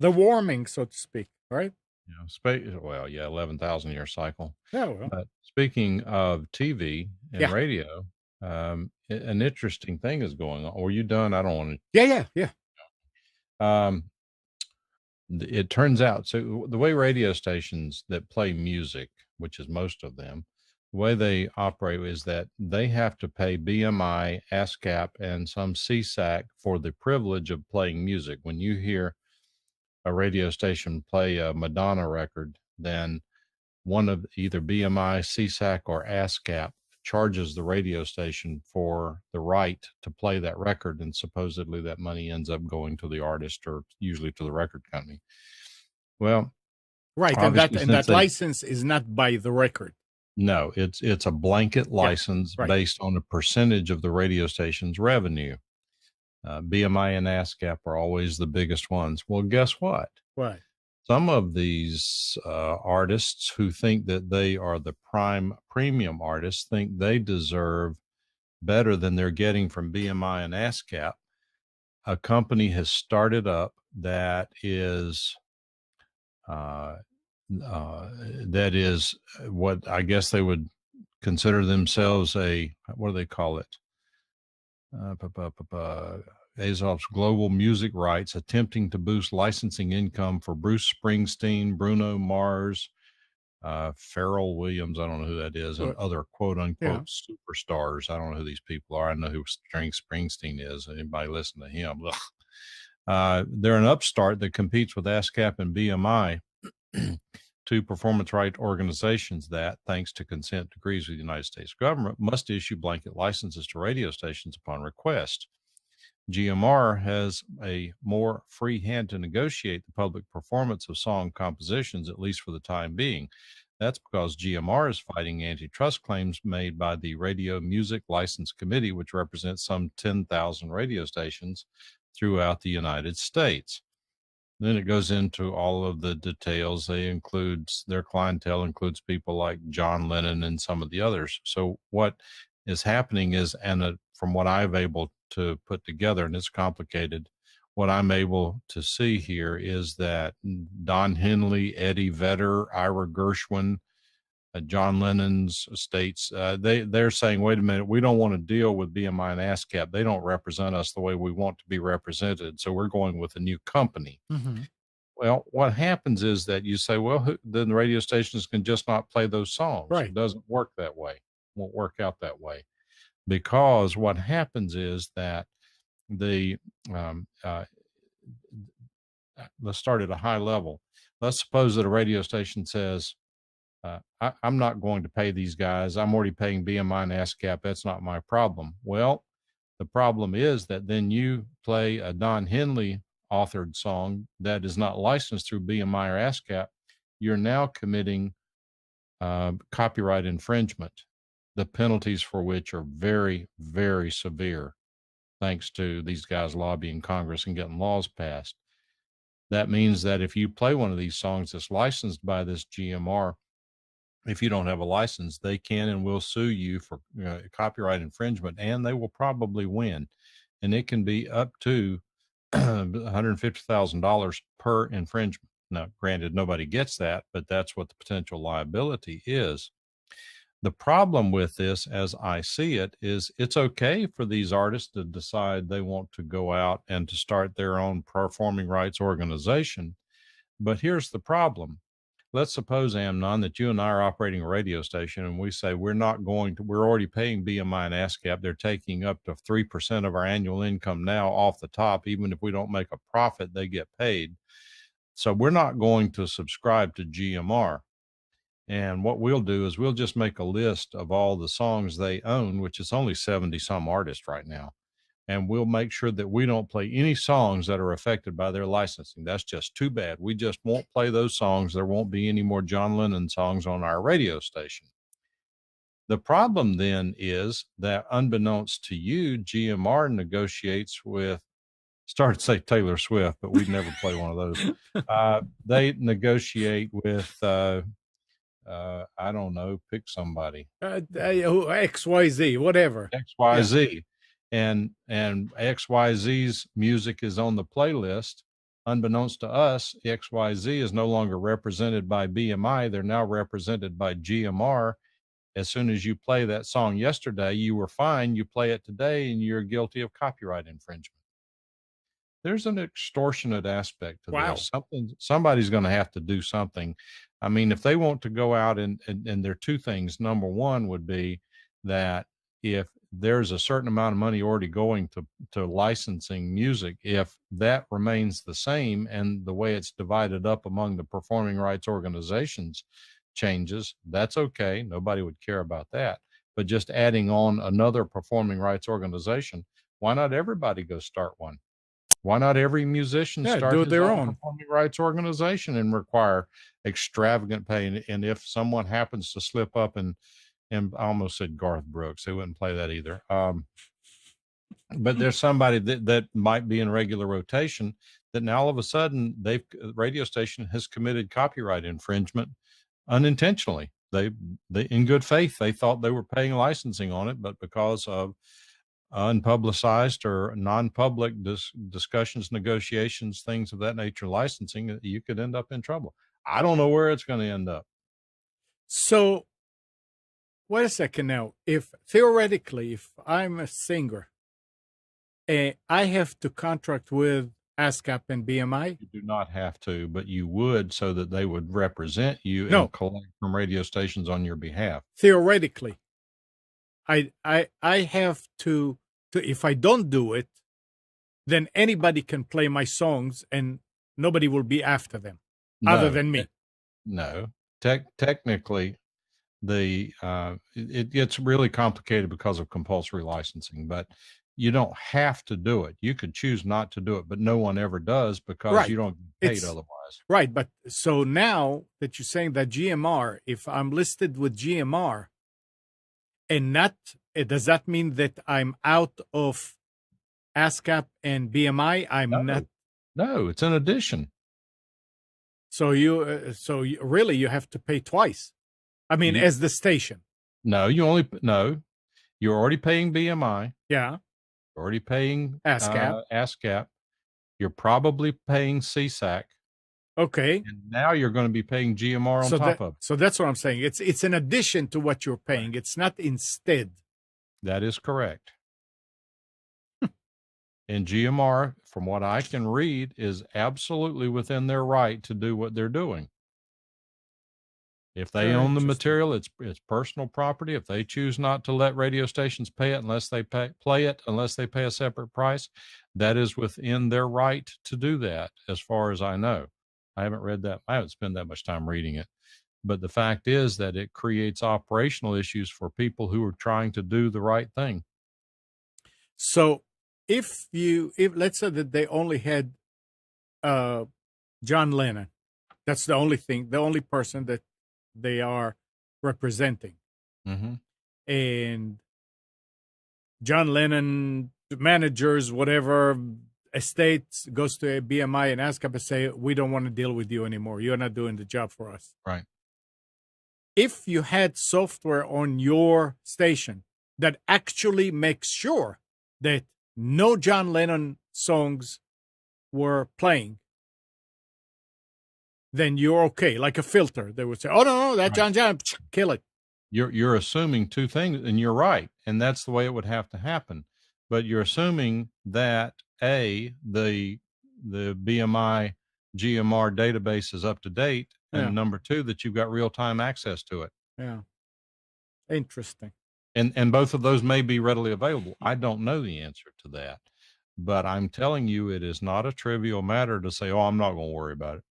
S1: the warming, so to speak, right?
S2: Yeah, 11,000-year cycle.
S1: Yeah. Well.
S2: But speaking of TV and radio, an interesting thing is going on. Were you done? I don't want
S1: to. Yeah.
S2: It turns out, so the way radio stations that play music, which is most of them, the way they operate is that they have to pay BMI, ASCAP, and some CSAC for the privilege of playing music. When you hear a radio station play a Madonna record, then one of either BMI, CSAC, or ASCAP charges the radio station for the right to play that record, and supposedly that money ends up going to the artist or usually to the record company. Well,
S1: right, and that license is not by the record.
S2: No, it's a blanket license based on a percentage of the radio station's revenue. BMI and ASCAP are always the biggest ones. Well, guess what?
S1: What?
S2: Some of these artists who think that they are the premium artists think they deserve better than they're getting from BMI and ASCAP. A company has started up that is what I guess they would consider themselves what do they call it? Aesop's global music rights, attempting to boost licensing income for Bruce Springsteen, Bruno Mars, Pharrell Williams, I don't know who that is, and other quote unquote superstars. I don't know who these people are. I know who Springsteen is. Anybody listen to him? They're an upstart that competes with ASCAP and BMI, two performance right organizations that, thanks to consent decrees with the United States government, must issue blanket licenses to radio stations upon request. GMR has a more free hand to negotiate the public performance of song compositions, at least for the time being. That's because GMR is fighting antitrust claims made by the Radio Music License Committee, which represents some 10,000 radio stations throughout the United States. Then it goes into all of the details. Their clientele includes people like John Lennon and some of the others. So what is happening is, and from what I've able to put together, and it's complicated, what I'm able to see here is that Don Henley, Eddie Vedder, Ira Gershwin, John Lennon's estates, they're saying, wait a minute, we don't want to deal with BMI and ASCAP. They don't represent us the way we want to be represented. So we're going with a new company. Mm-hmm. Well, what happens is that you say, well, then the radio stations can just not play those songs. Right. It doesn't work that way. It won't work out that way. Because what happens is that let's start at a high level. Let's suppose that a radio station says, I'm not going to pay these guys. I'm already paying BMI and ASCAP. That's not my problem. Well, the problem is that then you play a Don Henley authored song that is not licensed through BMI or ASCAP. You're now committing copyright infringement, the penalties for which are very, very severe, thanks to these guys lobbying Congress and getting laws passed. That means that if you play one of these songs that's licensed by this GMR, if you don't have a license, they can and will sue you for copyright infringement, and they will probably win. And it can be up to $150,000 per infringement. Now, granted, nobody gets that, but that's what the potential liability is. The problem with this, as I see it, is it's okay for these artists to decide they want to go out and to start their own performing rights organization. But here's the problem. Let's suppose, Amnon, that you and I are operating a radio station and we say we're already paying BMI and ASCAP. They're taking up to 3% of our annual income now off the top. Even if we don't make a profit, they get paid. So we're not going to subscribe to GMR. And what we'll do is we'll just make a list of all the songs they own, which is only 70 some artists right now. And we'll make sure that we don't play any songs that are affected by their licensing. That's just too bad. We just won't play those songs. There won't be any more John Lennon songs on our radio station. The problem then is that unbeknownst to you, GMR negotiates with, started to say Taylor Swift, but we'd never play one of those. They negotiate with, I don't know, pick somebody.
S1: XYZ, whatever.
S2: XYZ. Yeah. And XYZ's music is on the playlist. Unbeknownst to us, XYZ is no longer represented by BMI. They're now represented by GMR. As soon as you play that song yesterday, you were fine. You play it today and you're guilty of copyright infringement. There's an extortionate aspect to this. Somebody's going to have to do something. I mean, if they want to go out and there are two things. Number one would be that if there's a certain amount of money already going to licensing music, if that remains the same and the way it's divided up among the performing rights organizations changes, that's okay. Nobody would care about that. But just adding on another performing rights organization, why not everybody go start one? Why not every musician start his own performing rights organization and require extravagant pay? And if someone happens to slip up and I almost said Garth Brooks, they wouldn't play that either. But there's somebody that might be in regular rotation that now all of a sudden the radio station has committed copyright infringement unintentionally. They in good faith, they thought they were paying licensing on it, but because of unpublicized or non-public discussions, negotiations, things of that nature, licensing, you could end up in trouble. I don't know where it's going to end up.
S1: So wait a second now. If theoretically, if I'm a singer I have to contract with ASCAP and BMI?
S2: You do not have to, but you would so that they would represent you
S1: No.
S2: and collect from radio stations on your behalf.
S1: Theoretically, I have to if I don't do it, then anybody can play my songs and nobody will be after them other than me.
S2: No. Technically, it gets really complicated because of compulsory licensing, but you don't have to do it. You could choose not to do it, but no one ever does because you don't get paid otherwise.
S1: Right. But so now that you're saying that GMR, if I'm listed with GMR and not, does that mean that I'm out of ASCAP and BMI? I'm not.
S2: No, it's an addition.
S1: So you really you have to pay twice. I mean, as the station.
S2: No, you're already paying BMI.
S1: Yeah.
S2: You're already paying
S1: ASCAP.
S2: ASCAP. You're probably paying CSAC.
S1: Okay.
S2: And now you're going to be paying GMR on top of it.
S1: So that's what I'm saying. It's an addition to what you're paying. It's not instead.
S2: That is correct. And GMR, from what I can read, is absolutely within their right to do what they're doing. If they own the material, it's personal property. If they choose not to let radio stations pay it unless they play it, unless they pay a separate price, that is within their right to do that, as far as I know. I haven't read that. I haven't spent that much time reading it. But the fact is that it creates operational issues for people who are trying to do the right thing.
S1: So if let's say that they only had John Lennon, that's the only person that they are representing.
S2: Mm-hmm.
S1: And John Lennon managers, whatever estates, goes to a BMI and ASCAP and say, we don't want to deal with you anymore. You're not doing the job for us.
S2: Right.
S1: If you had software on your station that actually makes sure that no John Lennon songs were playing, then you're okay. Like a filter. They would say, oh, no, that John, kill it.
S2: You're assuming two things, and you're right. And that's the way it would have to happen. But you're assuming that, A, the BMI GMR database is up to date, and number two, that you've got real-time access to it.
S1: Yeah. Interesting.
S2: And both of those may be readily available. I don't know the answer to that. But I'm telling you, it is not a trivial matter to say, oh, I'm not going to worry about it.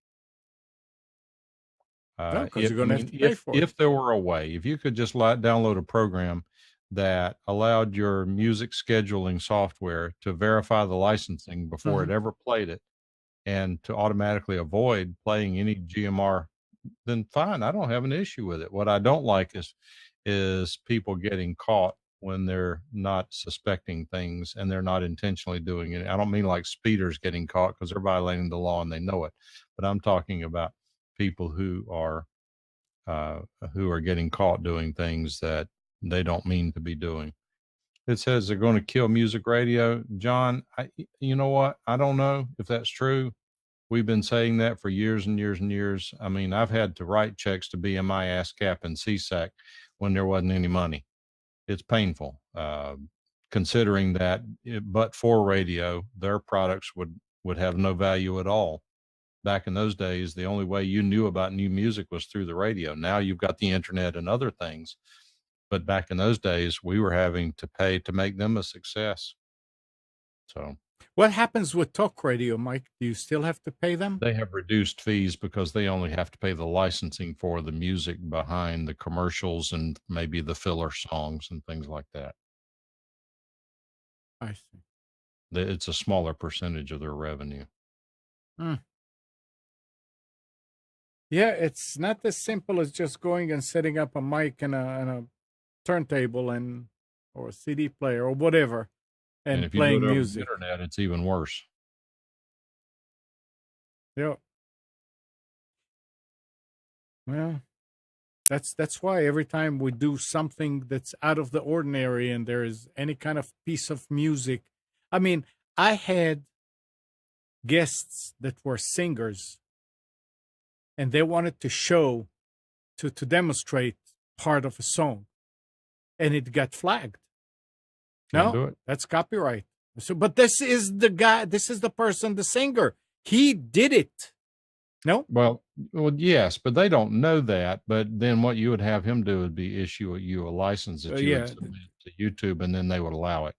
S1: Because you're going to have to pay for it.
S2: If there were a way, if you could just download a program that allowed your music scheduling software to verify the licensing before it ever played it and to automatically avoid playing any GMR, then fine, I don't have an issue with it. What I don't like is people getting caught when they're not suspecting things and they're not intentionally doing it. I don't mean like speeders getting caught because they're violating the law and they know it, but I'm talking about people who are getting caught doing things that they don't mean to be doing. It says they're going to kill music radio. John, you know what? I don't know if that's true. We've been saying that for years and years and years. I mean, I've had to write checks to BMI, ASCAP, and CSAC when there wasn't any money. It's painful, considering that but for radio, their products would have no value at all. Back in those days, the only way you knew about new music was through the radio. Now you've got the internet and other things. But back in those days, we were having to pay to make them a success. So
S1: what happens with talk radio, Mike? Do you still have to pay them?
S2: They have reduced fees because they only have to pay the licensing for the music behind the commercials and maybe the filler songs and things like that.
S1: I see.
S2: It's a smaller percentage of their revenue.
S1: Yeah, it's not as simple as just going and setting up a mic and a turntable or a CD player or whatever and
S2: if you
S1: playing
S2: do it
S1: music.
S2: Over the internet, it's even worse.
S1: Yeah. Well, that's why every time we do something that's out of the ordinary and there is any kind of piece of music, I mean, I had guests that were singers and they wanted to show to demonstrate part of a song and it got flagged. No, that's copyright. So, but this is the guy. This is the person, the singer. He did it. No.
S2: Well, yes, but they don't know that. But then what you would have him do would be issue you a license that you would submit to YouTube, and then they would allow it.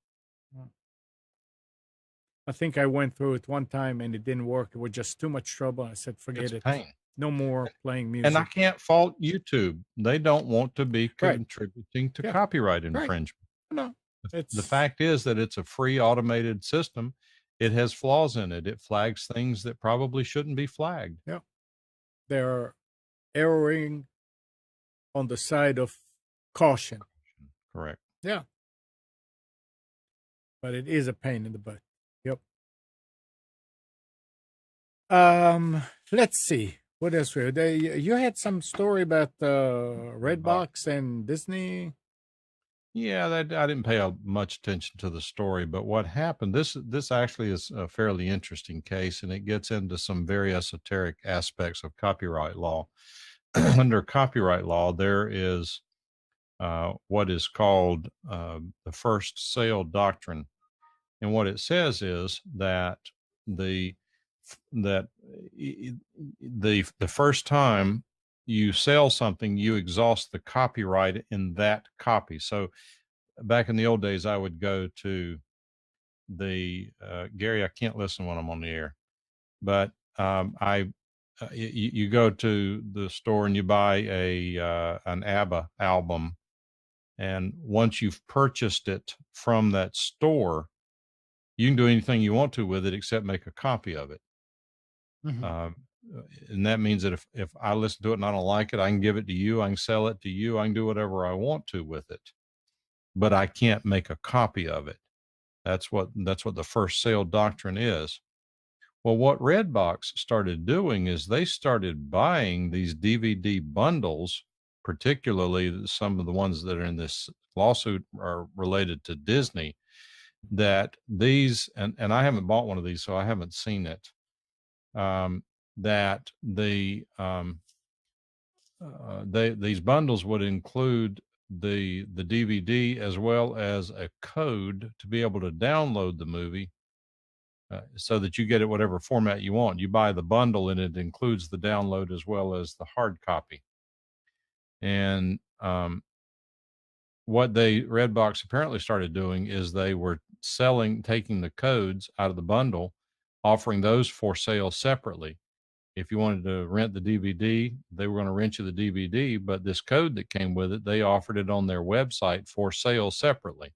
S1: I think I went through it one time and it didn't work. It was just too much trouble. I said, forget it.
S2: Pain.
S1: No more playing music.
S2: And I can't fault YouTube. They don't want to be contributing to copyright infringement.
S1: No.
S2: The fact is that it's a free automated system. It has flaws in it. It flags things that probably shouldn't be flagged.
S1: Yeah. They're erring on the side of caution.
S2: Correct.
S1: Yeah. But it is a pain in the butt. Yep. Let's see. What else? You had some story about Redbox and Disney.
S2: Yeah, I didn't pay much attention to the story, but what happened, this actually is a fairly interesting case, and it gets into some very esoteric aspects of copyright law. Under copyright law, there is what is called the first sale doctrine. And what it says is that the first time you sell something, you exhaust the copyright in that copy. So back in the old days, I would go to the Gary, I can't listen when I'm on the air, but you go to the store and you buy an ABBA album, and once you've purchased it from that store, you can do anything you want to with it except make a copy of it. Mm-hmm. And that means that if I listen to it and I don't like it, I can give it to you, I can sell it to you, I can do whatever I want to with it, but I can't make a copy of it. That's what the first sale doctrine is. Well, what Redbox started doing is they started buying these DVD bundles, particularly some of the ones that are in this lawsuit are related to Disney, that these, and I haven't bought one of these, so I haven't seen it, that these bundles would include the DVD as well as a code to be able to download the movie, so that you get it whatever format you want. You buy the bundle and it includes the download as well as the hard copy. And what Redbox apparently started doing is they were taking the codes out of the bundle, offering those for sale separately. If you wanted to rent the DVD, they were going to rent you the DVD, but this code that came with it, they offered it on their website for sale separately.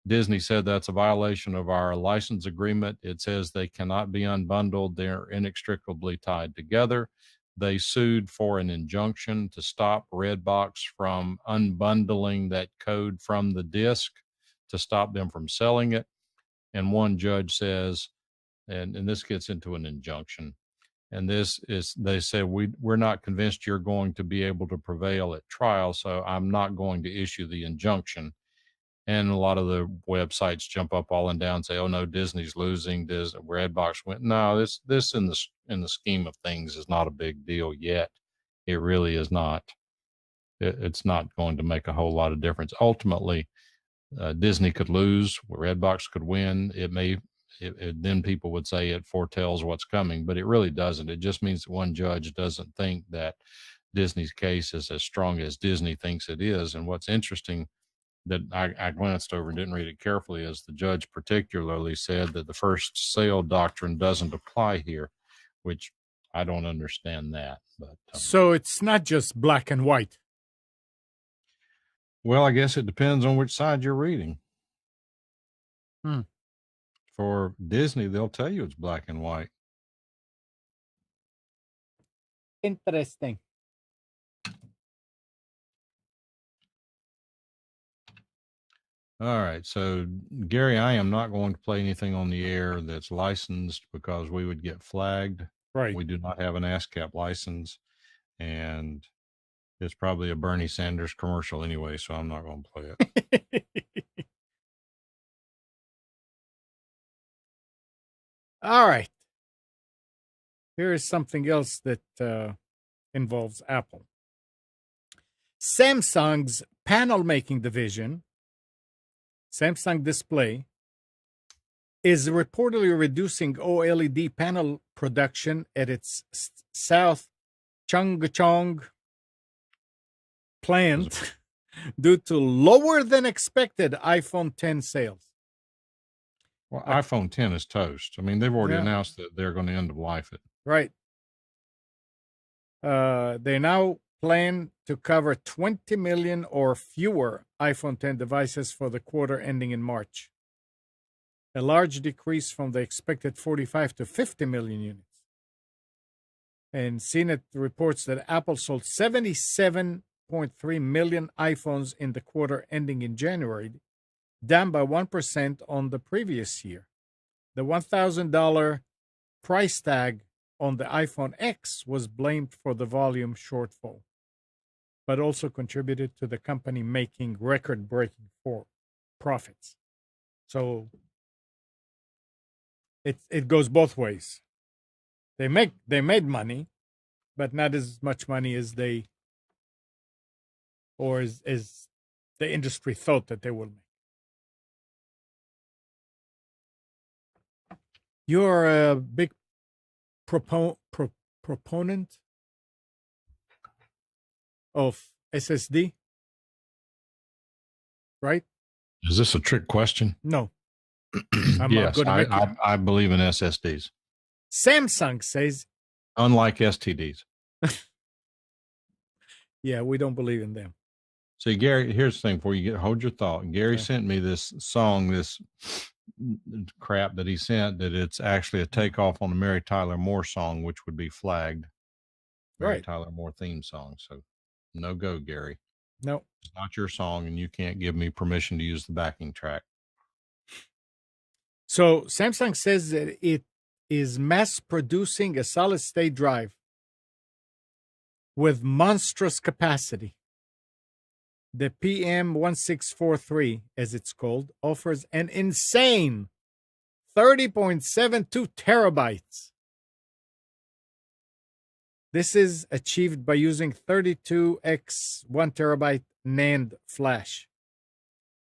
S2: Disney said that's a violation of our license agreement. It says they cannot be unbundled. They're inextricably tied together. They sued for an injunction to stop Redbox from unbundling that code from the disc, to stop them from selling it. And one judge says, and this gets into an injunction, and they said, we're not convinced you're going to be able to prevail at trial, so I'm not going to issue the injunction. And a lot of the websites jump up all and down and say, oh no, Disney's losing. Redbox went, no, this in the scheme of things is not a big deal yet. It really is not. It's not going to make a whole lot of difference. Ultimately, Disney could lose, Redbox could win. Then people would say it foretells what's coming, but it really doesn't. It just means that one judge doesn't think that Disney's case is as strong as Disney thinks it is. And what's interesting that I glanced over and didn't read it carefully is the judge particularly said that the first sale doctrine doesn't apply here, which I don't understand that. But
S1: so it's not just black and white.
S2: Well, I guess it depends on which side you're reading. For Disney, they'll tell you it's black and white.
S1: Interesting.
S2: All right. So, Gary, I am not going to play anything on the air that's licensed because we would get flagged.
S1: Right.
S2: We do not have an ASCAP license, and it's probably a Bernie Sanders commercial anyway, so I'm not going to play it.
S1: All right. Here is something else that involves Apple. Samsung's panel making division, Samsung Display, is reportedly reducing OLED panel production at its South Chongqing plant due to lower than expected iPhone 10 sales.
S2: Well, iPhone 10 is toast. I mean, they've already announced that they're going to end of life it.
S1: Right. They now plan to cover 20 million or fewer iPhone 10 devices for the quarter ending in March, a large decrease from the expected 45 to 50 million units. And CNET reports that Apple sold 77.3 million iPhones in the quarter ending in January, down by 1% on the previous year. The $1,000 price tag on the iPhone X was blamed for the volume shortfall, but also contributed to the company making record-breaking profits. So it goes both ways. They made money, but not as much money as they or as the industry thought that they will make. You're a big proponent of SSD, right?
S2: Is this a trick question?
S1: No.
S2: Yes, I believe in SSDs.
S1: Samsung says,
S2: unlike STDs.
S1: Yeah, we don't believe in them.
S2: See, Gary, here's the thing before you hold your thought. Gary sent me this song, this crap that he sent, that it's actually a takeoff on the Mary Tyler Moore song, which would be flagged. Mary Tyler Moore theme song. So no go, Gary.
S1: No.
S2: It's not your song, and you can't give me permission to use the backing track.
S1: So Samsung says that it is mass producing a solid state drive with monstrous capacity. The PM1643, as it's called, offers an insane 30.72 terabytes. This is achieved by using 32x 1 terabyte NAND flash.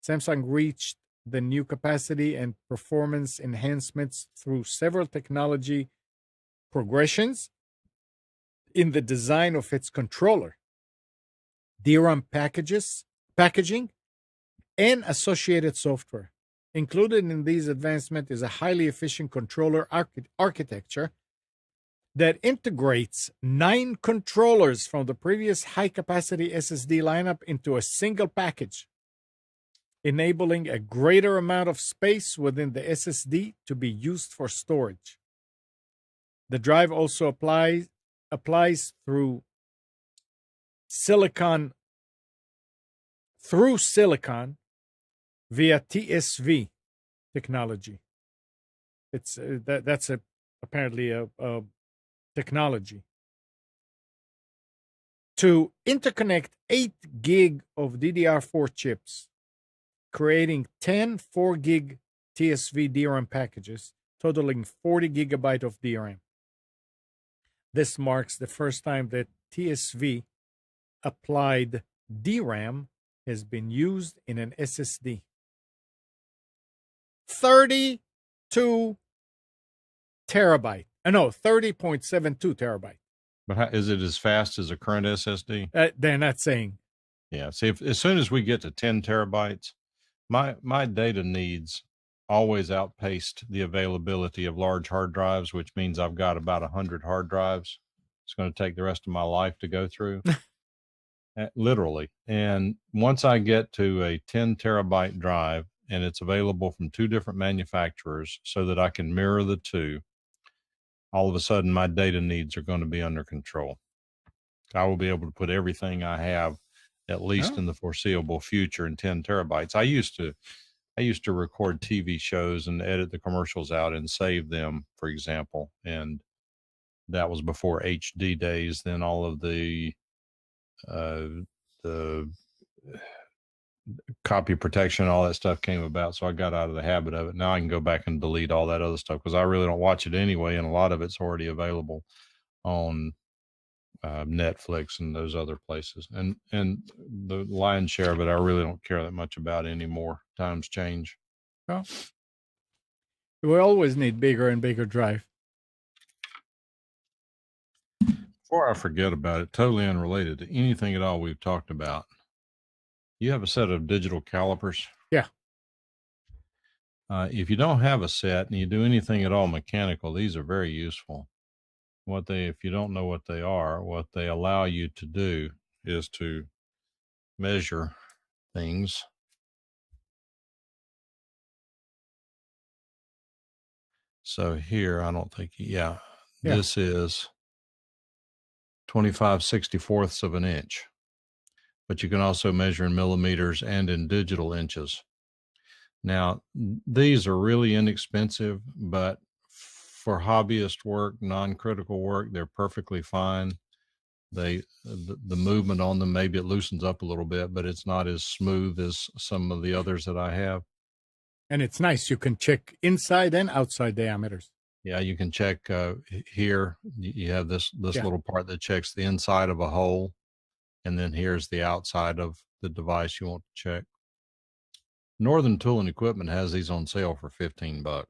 S1: Samsung reached the new capacity and performance enhancements through several technology progressions in the design of its controller, DRAM packaging, and associated software. Included in these advancements is a highly efficient controller architecture that integrates 9 controllers from the previous high-capacity SSD lineup into a single package, enabling a greater amount of space within the SSD to be used for storage. The drive also applies through silicon via TSV technology. It's that's apparently a technology to interconnect 8 gig of DDR4 chips, creating 10 4 gig TSV DRAM packages, totaling 40 gigabyte of DRAM. This marks the first time that TSV applied DRAM has been used in an SSD. 32 terabyte. No, 30.72 terabyte.
S2: But is it as fast as a current SSD?
S1: They're not saying.
S2: Yeah. See, as soon as we get to 10 terabytes, my data needs always outpaced the availability of large hard drives, which means I've got about 100 hard drives. It's going to take the rest of my life to go through. Literally. And once I get to a 10 terabyte drive and it's available from 2 different manufacturers so that I can mirror the 2, all of a sudden my data needs are going to be under control. I will be able to put everything I have, at least in the foreseeable future, in 10 terabytes. I used to record TV shows and edit the commercials out and save them, for example. And that was before HD days. Then all of the copy protection, all that stuff came about. So I got out of the habit of it. Now I can go back and delete all that other stuff because I really don't watch it anyway. And a lot of it's already available on Netflix and those other places. And the lion's share of it, I really don't care that much about anymore. Times change.
S1: Well, We always need bigger and bigger drive.
S2: Before I forget about it, totally unrelated to anything at all we've talked about, you have a set of digital calipers.
S1: Yeah.
S2: If you don't have a set and you do anything at all mechanical, these are very useful. If you don't know what they are, what they allow you to do is to measure things. So here, I don't think, this is 25/64ths of an inch, but you can also measure in millimeters and in digital inches. Now, these are really inexpensive, but for hobbyist work, non-critical work, they're perfectly fine. The movement on them, maybe it loosens up a little bit, but it's not as smooth as some of the others that I have.
S1: And it's nice. You can check inside and outside diameters.
S2: Yeah, you can check here. You have this little part that checks the inside of a hole, and then here's the outside of the device you want to check. Northern Tool and Equipment has these on sale for $15.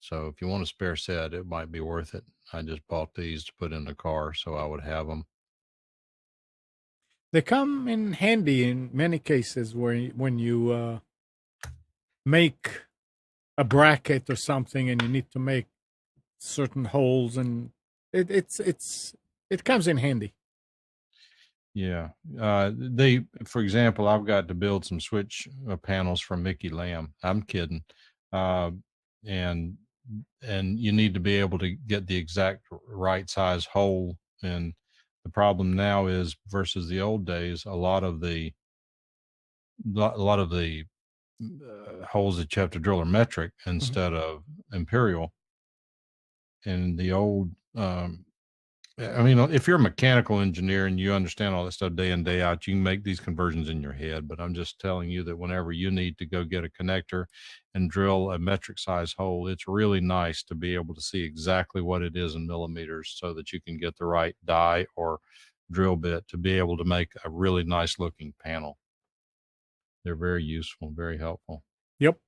S2: So if you want a spare set, it might be worth it. I just bought these to put in the car, so I would have them.
S1: They come in handy in many cases when you make a bracket or something and you need to make certain holes, and it comes in handy.
S2: Yeah. For example, I've got to build some switch panels for Mickey Lamb. I'm kidding. And you need to be able to get the exact right size hole. And the problem now is, versus the old days, a lot of the holes that you have to drill are metric instead of imperial. And the old, if you're a mechanical engineer and you understand all that stuff day in, day out, you can make these conversions in your head. But I'm just telling you that whenever you need to go get a connector and drill a metric size hole, it's really nice to be able to see exactly what it is in millimeters so that you can get the right die or drill bit to be able to make a really nice looking panel. They're very useful, very helpful.
S1: Yep.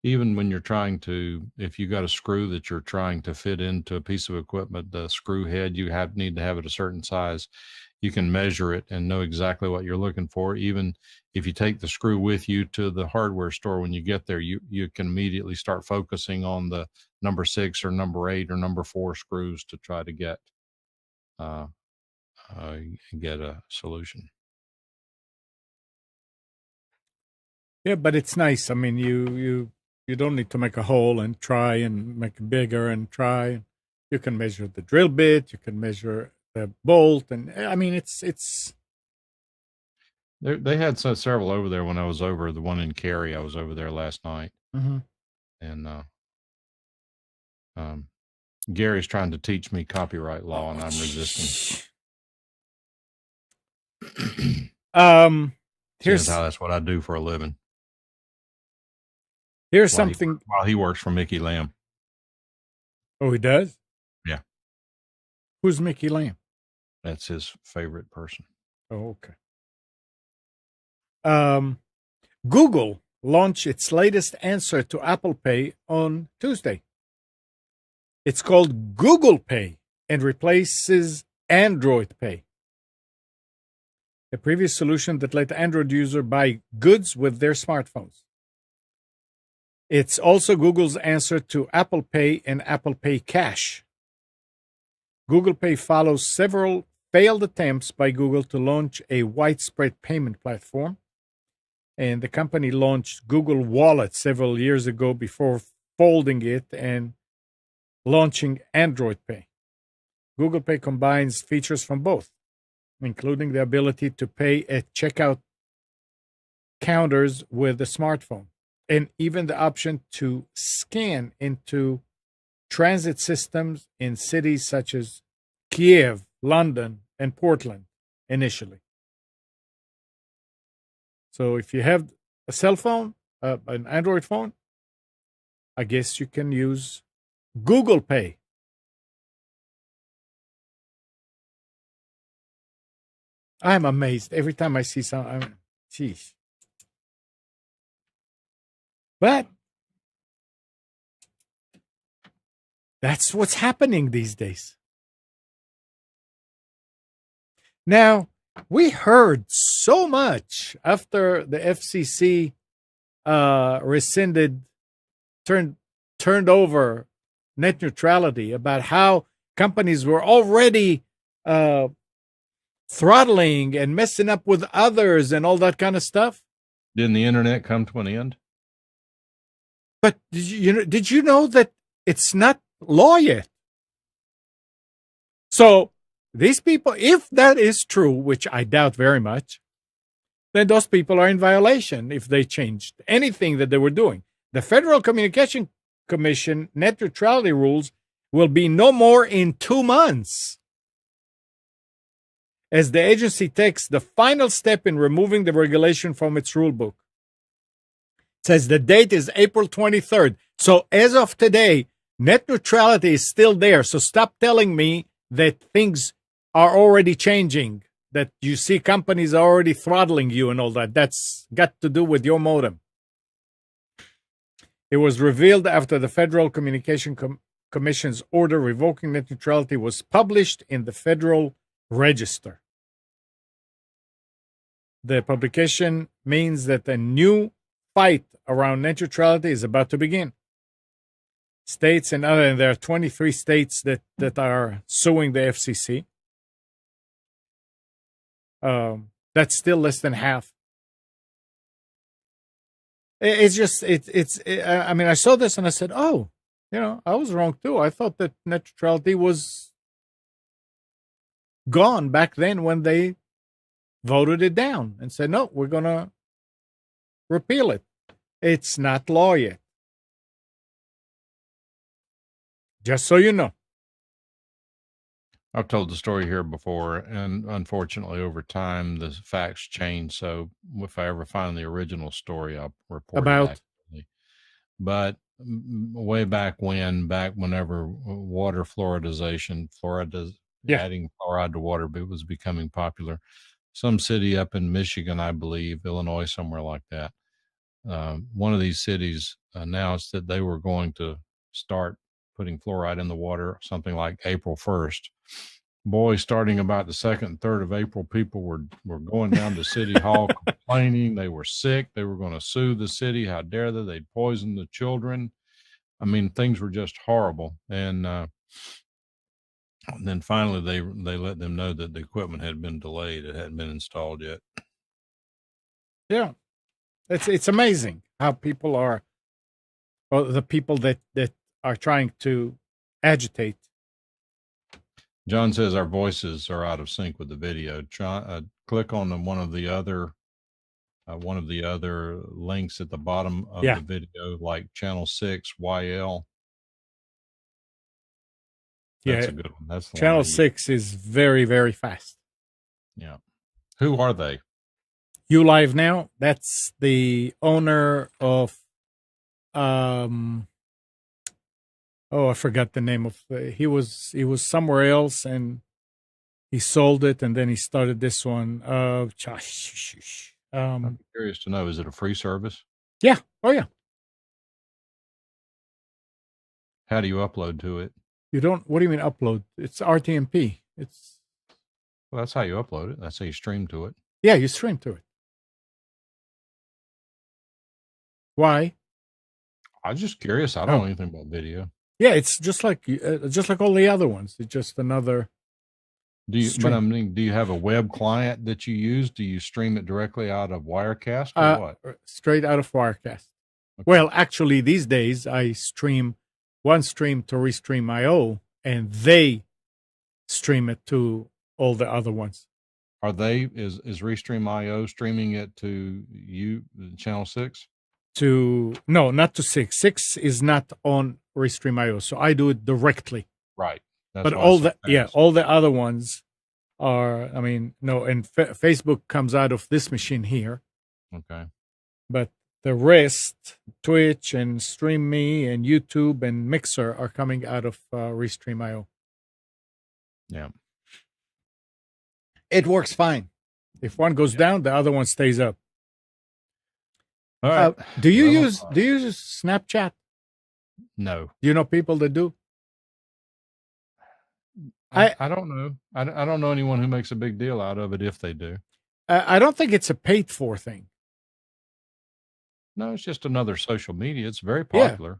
S2: Even when you're if you got a screw that you're trying to fit into a piece of equipment, the screw head, you need to have it a certain size. You can measure it and know exactly what you're looking for. Even if you take the screw with you to the hardware store, when you get there, you can immediately start focusing on the number 6 or number 8 or number 4 screws to try to get a solution.
S1: Yeah, but it's nice. I mean, you don't need to make a hole and try and make it bigger and try. You can measure the drill bit. You can measure the bolt, and I mean, it's.
S2: They had several over there when I was over. The one in Cary, I was over there last night, and Gary's trying to teach me copyright law, and I'm resisting.
S1: Here's
S2: how that's what I do for a living.
S1: Here's something.
S2: While he works for Mickey Lamb.
S1: Oh, he does?
S2: Yeah.
S1: Who's Mickey Lamb?
S2: That's his favorite person.
S1: Oh, okay. Google launched its latest answer to Apple Pay on Tuesday. It's called Google Pay and replaces Android Pay, a previous solution that let Android users buy goods with their smartphones. It's also Google's answer to Apple Pay and Apple Pay Cash. Google Pay follows several failed attempts by Google to launch a widespread payment platform. And the company launched Google Wallet several years ago before folding it and launching Android Pay. Google Pay combines features from both, including the ability to pay at checkout counters with a smartphone, and even the option to scan into transit systems in cities such as Kiev, London, and Portland initially. So if you have a cell phone, an Android phone, I guess you can use Google Pay. I'm amazed every time I see geez. But That's what's happening these days. Now, we heard so much after the FCC turned over net neutrality about how companies were already throttling and messing up with others and all that kind of stuff.
S2: Didn't the internet come to an end?
S1: But did you know that it's not law yet? So these people, if that is true, which I doubt very much, then those people are in violation if they changed anything that they were doing. The Federal Communication Commission net neutrality rules will be no more in 2 months, as the agency takes the final step in removing the regulation from its rulebook. It says the date is April 23rd. So as of today, net neutrality is still there. So stop telling me that things are already changing, that you see companies are already throttling you and all that. That's got to do with your modem. It was revealed after the Federal Communication Commission's order revoking net neutrality was published in the Federal Register. The publication means that a new fight around net neutrality is about to begin. States and there are 23 states that are suing the FCC. That's still less than half. I mean, I saw this and I said, oh, I was wrong too. I thought that net neutrality was gone back then when they voted it down and said, no, we're going to repeal it. It's not law yet. Just so you know.
S2: I've told the story here before, and unfortunately, over time, the facts change. So if I ever find the original story, I'll report
S1: about
S2: it accurately. But way back whenever water fluoridization, adding fluoride to water was becoming popular, some city up in Michigan, I believe, Illinois, somewhere like that, one of these cities announced that they were going to start putting fluoride in the water, something like April 1st. Boy, starting about the 2nd and 3rd of April, people were going down to City Hall complaining they were sick. They were going to sue the city. How dare they? They'd poison the children. I mean, things were just horrible. And then finally they let them know that the equipment had been delayed. It hadn't been installed yet.
S1: Yeah. It's amazing how people are, well, the people that are trying to agitate.
S2: John says our voices are out of sync with the video. Click on one of the other links at the bottom of the video, like channel 6 YL. That's a good one. That's the
S1: channel 6 is very, very fast.
S2: Yeah. Who are they?
S1: You Live Now. That's the owner of I forgot the name of he was somewhere else and he sold it and then he started this one. I'm
S2: curious to know, is it a free service?
S1: Yeah. Oh yeah.
S2: How do you upload to it?
S1: You don't, what do you mean upload? It's RTMP.
S2: Well, that's how you upload it. That's how you stream to it.
S1: Yeah, you stream to it. Why?
S2: I was just curious. I don't know anything about video.
S1: Yeah, it's just like all the other ones. It's just another.
S2: Do you have a web client that you use? Do you stream it directly out of Wirecast or what?
S1: Straight out of Wirecast. Okay. Well, actually, these days I stream one stream to Restream.io, and they stream it to all the other ones.
S2: Are they? Is Restream.io streaming it to you, channel 6?
S1: No, not to 6. 6 is not on Restream.io, so I do it directly.
S2: Right.
S1: But all the other ones are, and Facebook comes out of this machine here.
S2: Okay.
S1: But the rest, Twitch and Stream Me and YouTube and Mixer, are coming out of Restream.io.
S2: Yeah.
S1: It works fine. If one goes down, the other one stays up.
S2: All right.
S1: Do you use Snapchat?
S2: No.
S1: Do you know people that do?
S2: I don't know. I don't know anyone who makes a big deal out of it if they do.
S1: I don't think it's a paid for thing.
S2: No, it's just another social media. It's very popular.
S1: Yeah.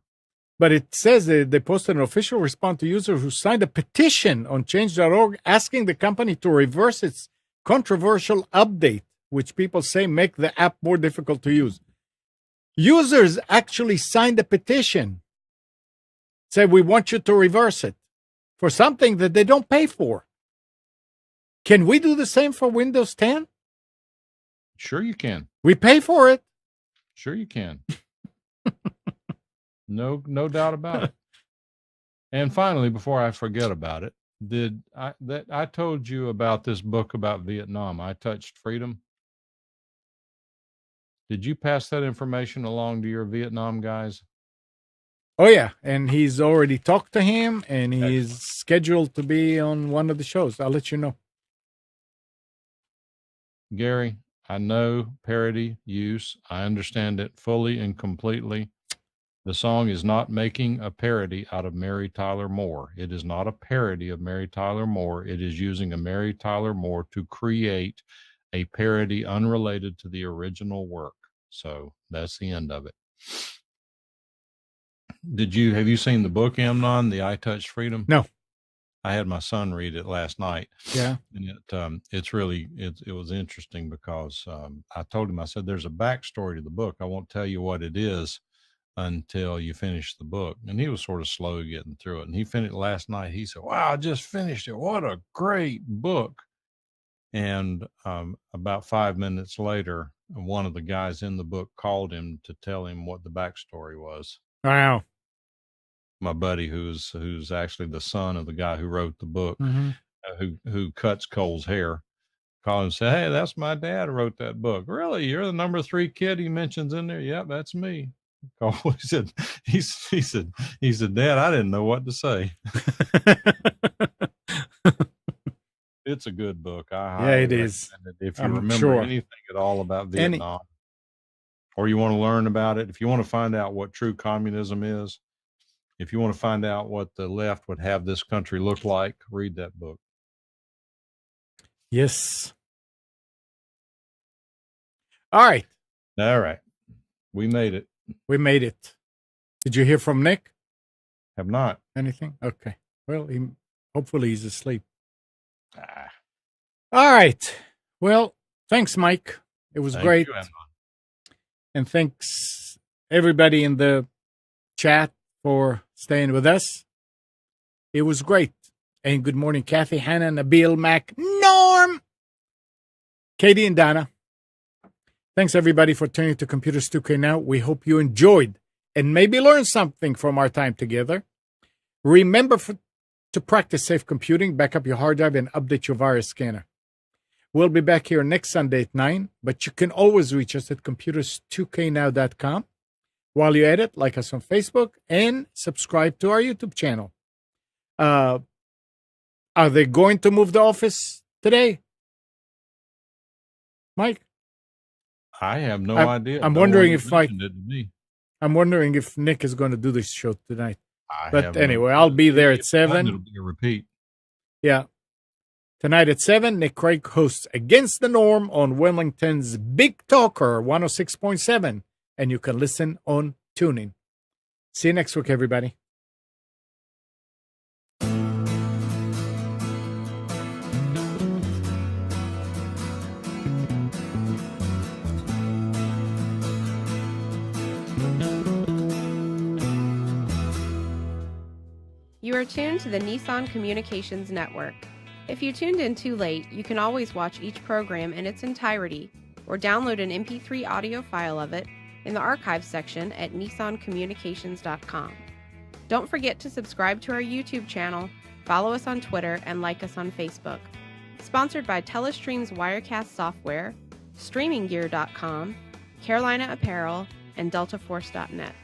S1: But it says they posted an official response to users who signed a petition on change.org asking the company to reverse its controversial update, which people say make the app more difficult to use. Users actually signed a petition. Say, we want you to reverse it for something that they don't pay for. Can we do the same for Windows 10?
S2: Sure you can.
S1: We pay for it.
S2: Sure you can. No doubt about it. And finally, before I forget about it, I told you about this book about Vietnam, I Touched Freedom? Did you pass that information along to your Vietnam guys?
S1: Oh, yeah. And he's already talked to him, and he's scheduled to be on one of the shows. I'll let you know.
S2: Gary, I know parody use. I understand it fully and completely. The song is not making a parody out of Mary Tyler Moore. It is not a parody of Mary Tyler Moore. It is using a Mary Tyler Moore to create a parody unrelated to the original work. So that's the end of it. Have you seen the book, Amnon, the I Touched Freedom?
S1: No.
S2: I had my son read it last night.
S1: Yeah.
S2: And it was interesting because I told him, I said, there's a backstory to the book. I won't tell you what it is until you finish the book. And he was sort of slow getting through it. And he finished last night. He said, wow, I just finished it. What a great book. And about 5 minutes later, one of the guys in the book called him to tell him what the backstory was.
S1: Wow.
S2: My buddy, who's actually the son of the guy who wrote the book, who cuts Cole's hair, called him and said, hey, that's my dad who wrote that book. Really? You're the number 3 kid he mentions in there? Yep, that's me. Cole, he said, Dad, I didn't know what to say. It's a good book.
S1: It is.
S2: If you remember anything at all about Vietnam, or you want to learn about it, if you want to find out what true communism is, if you want to find out what the left would have this country look like, read that book.
S1: Yes. All right.
S2: We made it.
S1: We made it. Did you hear from Nick?
S2: Have not.
S1: Anything? Okay. Well, hopefully he's asleep. All right. Well, thanks, Mike. It was great.
S2: You,
S1: and thanks everybody in the chat for staying with us. It was great. And good morning, Kathy, Hannah, Nabil, Mac, Norm, Katie, and Donna. Thanks, everybody, for turning to Computers 2K Now. We hope you enjoyed and maybe learned something from our time together. Remember to practice safe computing, back up your hard drive, and update your virus scanner. We'll be back here next Sunday at 9, but you can always reach us at computers2know.com. While you're at it, like us on Facebook and subscribe to our YouTube channel. Are they going to move the office today, Mike?
S2: I have no idea.
S1: I'm wondering if Nick is going to do this show tonight. But anyway, I'll be there at 7.
S2: It'll be a repeat.
S1: Yeah. Tonight at 7, Nick Craig hosts Against the Norm on Wilmington's Big Talker 106.7. And you can listen on TuneIn. See you next week, everybody.
S5: You are tuned to the Nissan Communications Network. If you tuned in too late, you can always watch each program in its entirety or download an MP3 audio file of it in the archives section at nissancommunications.com. Don't forget to subscribe to our YouTube channel, follow us on Twitter, and like us on Facebook. Sponsored by Telestream's Wirecast software, StreamingGear.com, Carolina Apparel, and DeltaForce.net.